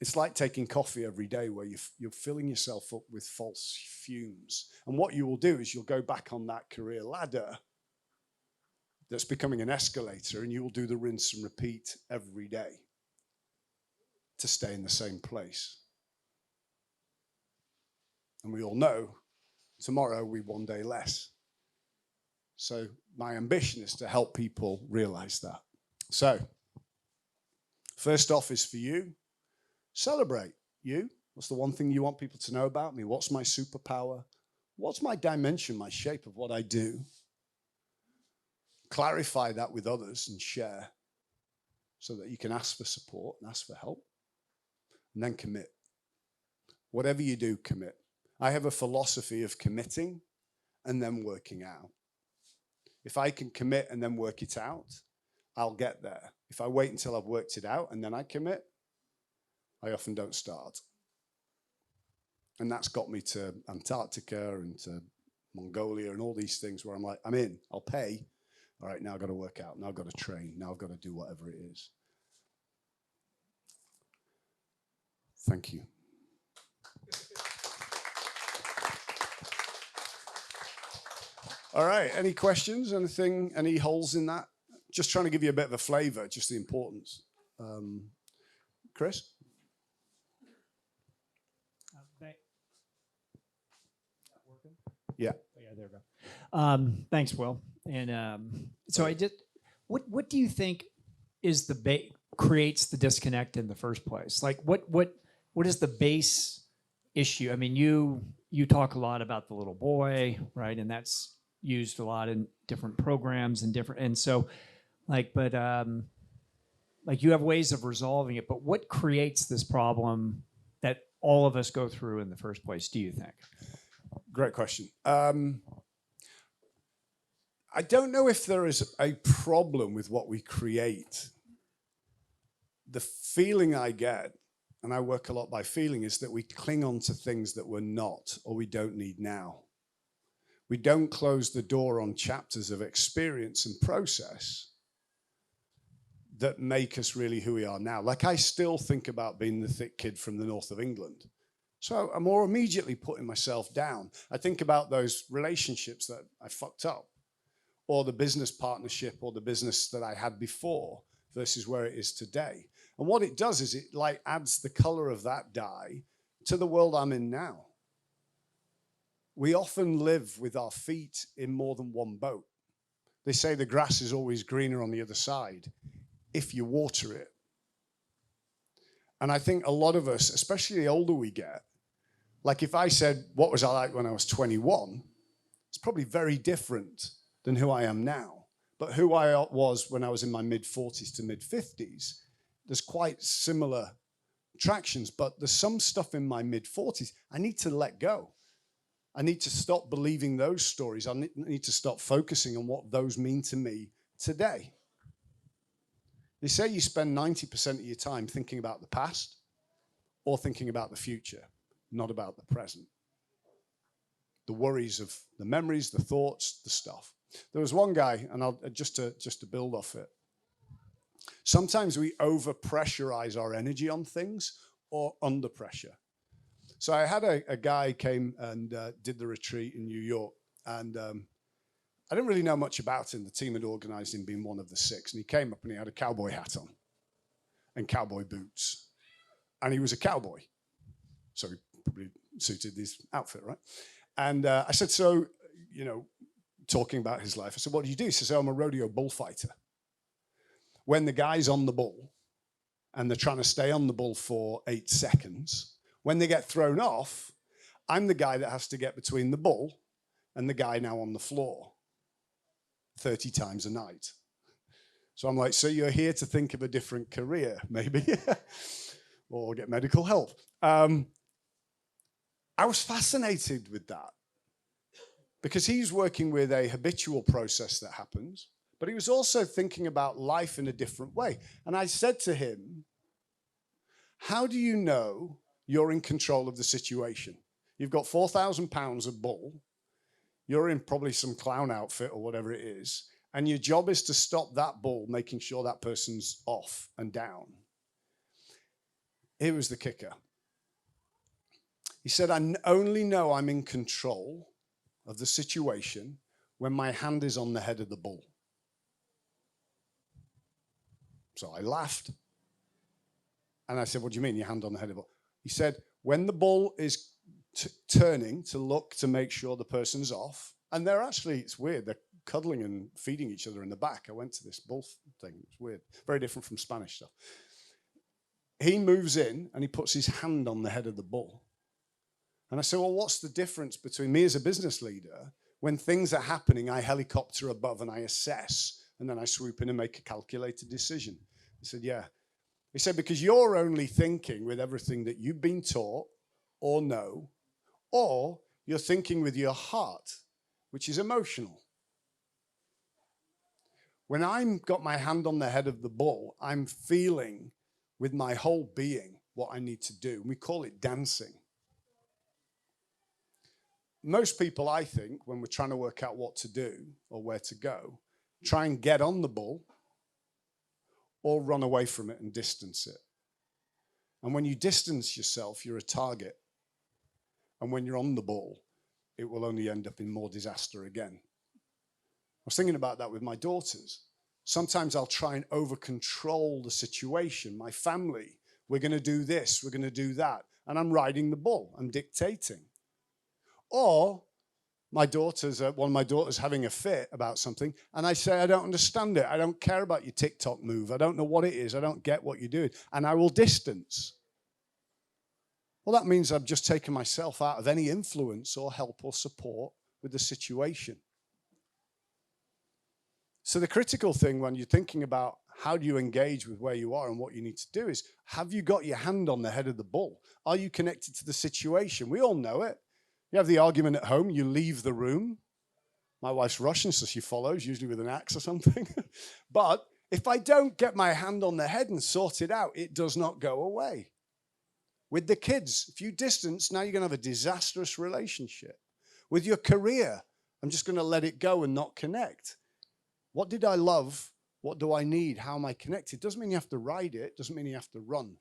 it's like taking coffee every day where you're filling yourself up with false fumes. And what you will do is you'll go back on that career ladder that's becoming an escalator, and you will do the rinse and repeat every day to stay in the same place. And we all know tomorrow we 1 day less. So my ambition is to help people realize that. So first off is for you. Celebrate you. What's the one thing you want people to know about me? What's my superpower? What's my dimension, my shape of what I do? Clarify that with others and share so that you can ask for support and ask for help. And then commit. Whatever you do, commit. I have a philosophy of committing and then working out. If I can commit and then work it out, I'll get there. If I wait until I've worked it out and then I commit, I often don't start. And that's got me to Antarctica and to Mongolia and all these things where I'm like, I'm in, I'll pay. All right, now I've got to work out. Now I've got to train. Now I've got to do whatever it is. Thank you. All right, any questions, anything, any holes in that? Just trying to give you a bit of a flavor, just the importance. Chris? Yeah. Oh, yeah, there we go. Thanks, Will. And so I did. What do you think is creates the disconnect in the first place? Like, what is the base issue? I mean, you talk a lot about the little boy, right? And that's used a lot in different programs and so, like, but like you have ways of resolving it. But what creates this problem that all of us go through in the first place? Do you think? Great question. I don't know if there is a problem with what we create. The feeling I get, and I work a lot by feeling, is that we cling on to things that we're not or we don't need now. We don't close the door on chapters of experience and process that make us really who we are now. Like, I still think about being the thick kid from the north of England. So I'm more immediately putting myself down. I think about those relationships that I fucked up, or the business partnership or the business that I had before versus where it is today. And what it does is it like adds the color of that dye to the world I'm in now. We often live with our feet in more than one boat. They say the grass is always greener on the other side. if you water it. And I think a lot of us, especially the older we get, like if I said, what was I like when I was 21? It's probably very different than who I am now. But who I was when I was in my mid-40s to mid-50s, there's quite similar attractions, but there's some stuff in my mid-40s I need to let go. I need to stop believing those stories. I need to stop focusing on what those mean to me today. They say you spend 90% of your time thinking about the past or thinking about the future, not about the present. The worries of the memories, the thoughts, the stuff. There was one guy, and I'll just to build off it. Sometimes we over-pressurize our energy on things or under pressure. So I had a guy came and did the retreat in New York, and I didn't really know much about him. The team had organized him being one of the 6, and he came up and he had a cowboy hat on and cowboy boots, and he was a cowboy, so he probably suited his outfit, right? And I said, so, you know, talking about his life, I said, what do you do? He says, oh, I'm a rodeo bullfighter. When the guy's on the bull and they're trying to stay on the bull for 8 seconds, when they get thrown off, I'm the guy that has to get between the bull and the guy now on the floor 30 times a night. So I'm like, so you're here to think of a different career, maybe, or get medical help. I was fascinated with that because he's working with a habitual process that happens, but he was also thinking about life in a different way. And I said to him, how do you know you're in control of the situation? You've got 4,000 pounds of bull. You're in probably some clown outfit or whatever it is. And your job is to stop that bull, making sure that person's off and down. Here was the kicker. He said, I only know I'm in control of the situation when my hand is on the head of the bull. So I laughed. And I said, what do you mean, your hand on the head of the bull? He said, when the bull is turning to look to make sure the person's off, and they're actually, it's weird, they're cuddling and feeding each other in the back. I went to this bull thing. It's weird. Very different from Spanish stuff. He moves in and he puts his hand on the head of the bull. And I said, well, what's the difference between me as a business leader? When things are happening, I helicopter above and I assess, and then I swoop in and make a calculated decision. He said, yeah. He said, because you're only thinking with everything that you've been taught or know, or you're thinking with your heart, which is emotional. When I've got my hand on the head of the bull, I'm feeling with my whole being what I need to do. We call it dancing. Most people, I think, when we're trying to work out what to do or where to go, try and get on the bull or run away from it and distance it. And when you distance yourself, you're a target. And when you're on the bull, it will only end up in more disaster again. I was thinking about that with my daughters. Sometimes I'll try and over-control the situation, my family. We're going to do this, we're going to do that. And I'm riding the bull, I'm dictating. Or one of my daughters having a fit about something, and I say, I don't understand it. I don't care about your TikTok move. I don't know what it is. I don't get what you're doing. And I will distance. Well, that means I've just taken myself out of any influence or help or support with the situation. So the critical thing when you're thinking about how do you engage with where you are and what you need to do is, have you got your hand on the head of the bull? Are you connected to the situation? We all know it. You have the argument at home, you leave the room. My wife's Russian, so she follows, usually with an axe or something. But if I don't get my hand on the head and sort it out, it does not go away. With the kids, if you distance, now you're going to have a disastrous relationship. With your career, I'm just going to let it go and not connect. What did I love? What do I need? How am I connected? Doesn't mean you have to ride it. Doesn't mean you have to run.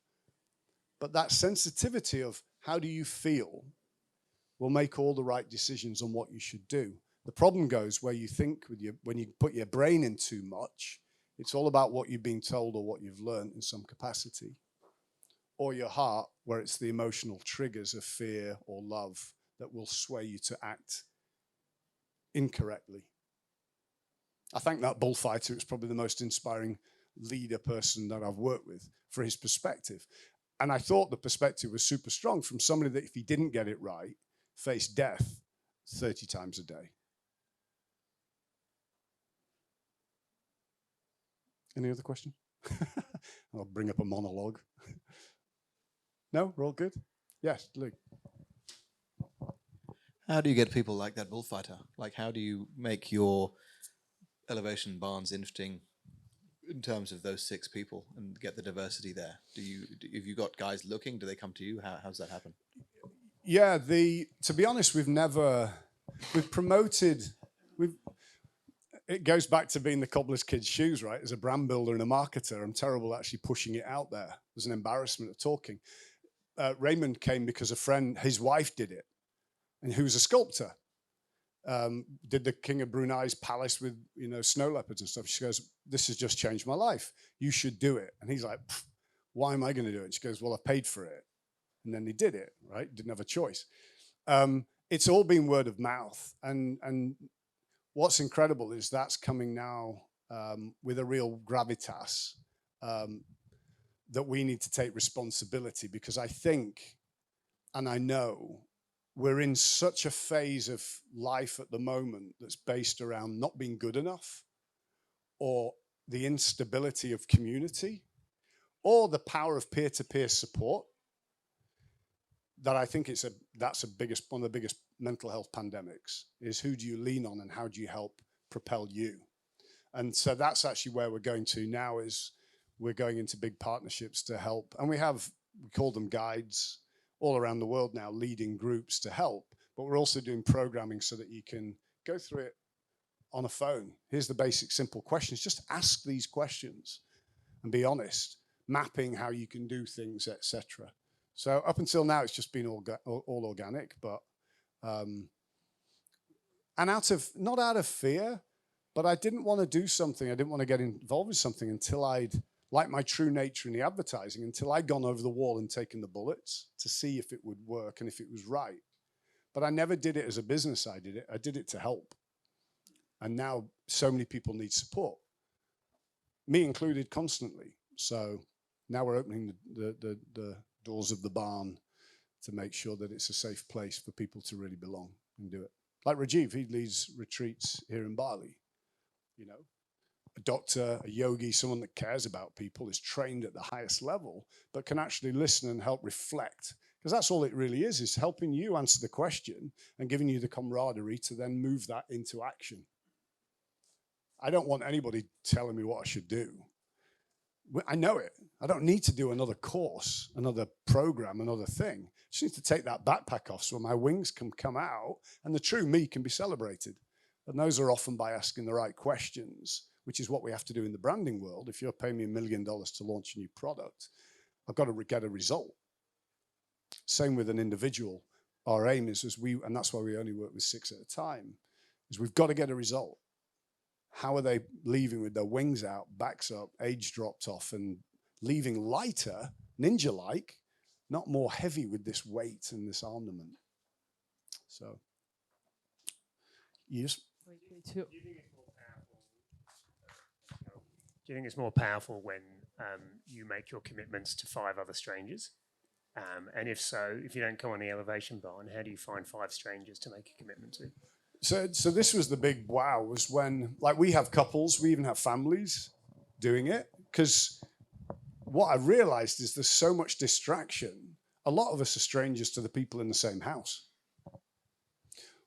But that sensitivity of how do you feel will make all the right decisions on what you should do. The problem goes where you think when you put your brain in too much, it's all about what you've been told or what you've learned in some capacity. Or your heart, where it's the emotional triggers of fear or love that will sway you to act incorrectly. I think that bullfighter was probably the most inspiring leader person that I've worked with for his perspective. And I thought the perspective was super strong from somebody that if he didn't get it right, faced death 30 times a day. Any other question? I'll bring up a monologue. No, we're all good? Yes, Luke. How do you get people like that bullfighter? Like, how do you make your elevation barns interesting in terms of those 6 people and get the diversity there? Have you got guys looking? Do they come to you? How's that happen? Yeah, to be honest, it goes back to being the cobbler's kid's shoes, right? As a brand builder and a marketer, I'm terrible at actually pushing it out there. There's an embarrassment of talking. Raymond came because a friend, his wife did it, and who's a sculptor. Did the King of Brunei's palace with, snow leopards and stuff. She goes, this has just changed my life. You should do it. And he's like, why am I going to do it? And she goes, well, I paid for it. And then he did it, right? Didn't have a choice. It's all been word of mouth. And what's incredible is that's coming now with a real gravitas that we need to take responsibility, because I think, and I know, we're in such a phase of life at the moment that's based around not being good enough, or the instability of community, or the power of peer-to-peer support, that I think that's one of the biggest mental health pandemics, is who do you lean on and how do you help propel you? And so that's actually where we're going to now, is we're going into big partnerships to help. And we call them guides all around the world now, leading groups to help. But we're also doing programming so that you can go through it on a phone. Here's the basic, simple questions. Just ask these questions and be honest, mapping how you can do things, etc. So up until now, it's just been all organic, but and not out of fear, but I didn't want to do something. I didn't want to get involved with something until I'd, like my true nature in the advertising, until I'd gone over the wall and taken the bullets to see if it would work and if it was right. But I never did it as a business. I did it to help. And now so many people need support, me included, constantly. So now we're opening the doors of the barn to make sure that it's a safe place for people to really belong and do it. Like Rajiv, he leads retreats here in Bali. A doctor, a yogi, someone that cares about people, is trained at the highest level, but can actually listen and help reflect. Because that's all it really is helping you answer the question and giving you the camaraderie to then move that into action. I don't want anybody telling me what I should do. I know it. I don't need to do another course, another program, another thing. I just need to take that backpack off so my wings can come out and the true me can be celebrated. And those are often by asking the right questions, which is what we have to do in the branding world. If you're paying me $1 million to launch a new product, I've got to get a result. Same with an individual. Our aim is, and that's why we only work with 6 at a time, is we've got to get a result. How are they leaving with their wings out, backs up, age dropped off, and leaving lighter, ninja-like, not more heavy with this weight and this armament? So, yes. Do you think it's more powerful when you make your commitments to 5 other strangers? And if so, if you don't come on the elevation barn, how do you find 5 strangers to make a commitment to? So this was the big wow, was when, like, we have couples, we even have families doing it, because what I realized is there's so much distraction. A lot of us are strangers to the people in the same house.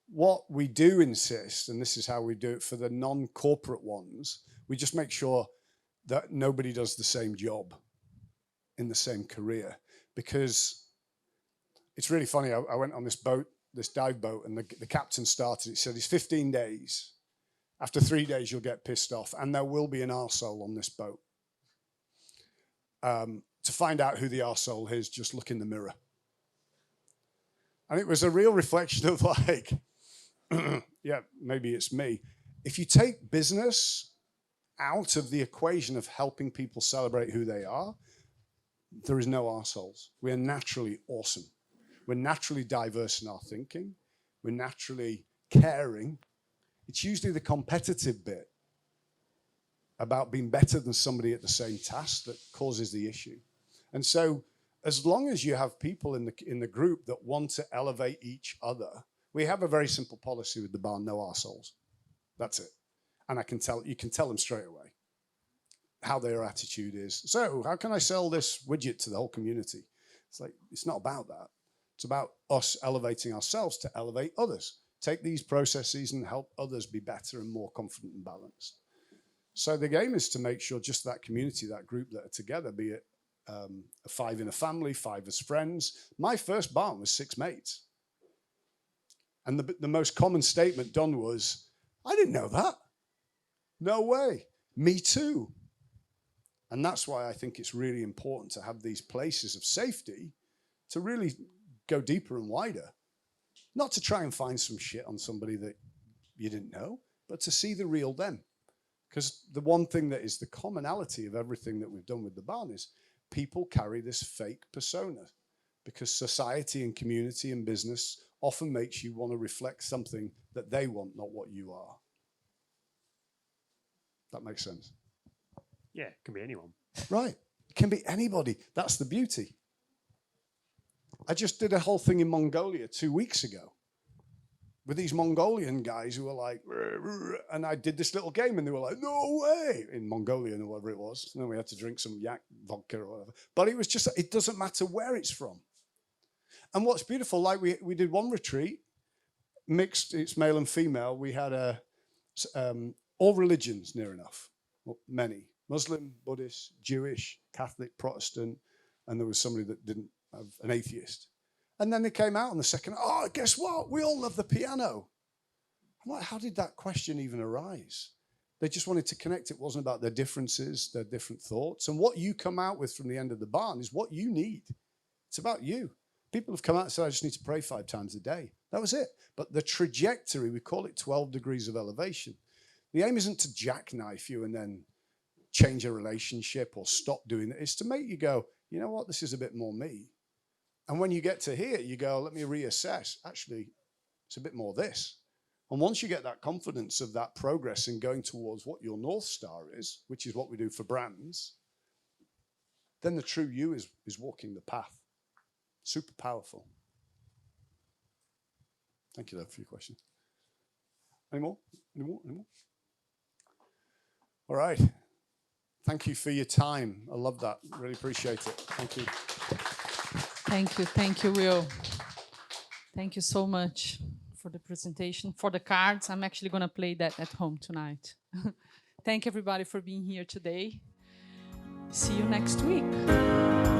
What we do insist, and this is how we do it for the non-corporate ones, we just make sure that nobody does the same job in the same career. Because it's really funny, I went on this boat, this dive boat, and the captain started, it said, it's 15 days. After 3 days, you'll get pissed off, and there will be an arsehole on this boat. To find out who the arsehole is, just look in the mirror. And it was a real reflection of like, yeah, maybe it's me. If you take business out of the equation of helping people celebrate who they are, there is no arseholes. We are naturally awesome. We're naturally diverse in our thinking. We're naturally caring. It's usually the competitive bit about being better than somebody at the same task that causes the issue. And so as long as you have people in the group that want to elevate each other, we have a very simple policy with the barn: no arseholes. That's it. And you can tell them straight away how their attitude is. So how can I sell this widget to the whole community? It's like, it's not about that. It's about us elevating ourselves to elevate others. Take these processes and help others be better and more confident and balanced. So the game is to make sure just that community, that group that are together, be it 5 in a family, 5 as friends. My first barn was 6 mates. And the most common statement done was, I didn't know that. No way. Me too. And that's why I think it's really important to have these places of safety to really go deeper and wider. Not to try and find some shit on somebody that you didn't know, but to see the real them. Because the one thing that is the commonality of everything that we've done with the barn is people carry this fake persona, because society and community and business often makes you want to reflect something that they want, not what you are. That makes sense. Yeah, it can be anyone. Right. It can be anybody. That's the beauty. I just did a whole thing in Mongolia 2 weeks ago with these Mongolian guys who were like, and I did this little game and they were like, no way, in Mongolian or whatever it was. And then we had to drink some yak vodka or whatever. But it was just, it doesn't matter where it's from. And what's beautiful, like we did one retreat, mixed, it's male and female. We had all religions near enough, well, many. Muslim, Buddhist, Jewish, Catholic, Protestant, and there was somebody that didn't have an atheist. And then they came out on the second, oh, guess what? We all love the piano. I'm like, how did that question even arise? They just wanted to connect. It wasn't about their differences, their different thoughts. And what you come out with from the end of the barn is what you need. It's about you. People have come out and said, I just need to pray 5 times a day. That was it. But the trajectory, we call it 12 degrees of elevation. The aim isn't to jackknife you and then change a relationship or stop doing it. It's to make you go, you know what, this is a bit more me. And when you get to here, you go, let me reassess. Actually, it's a bit more this. And once you get that confidence of that progress in going towards what your North Star is, which is what we do for brands, then the true you is walking the path. Super powerful. Thank you, though, for your question. Any more? Any more? Any more? All right. Thank you for your time. I love that. Really appreciate it. Thank you. Thank you. Thank you, Will. Thank you so much for the presentation, for the cards. I'm actually going to play that at home tonight. Thank everybody for being here today. See you next week.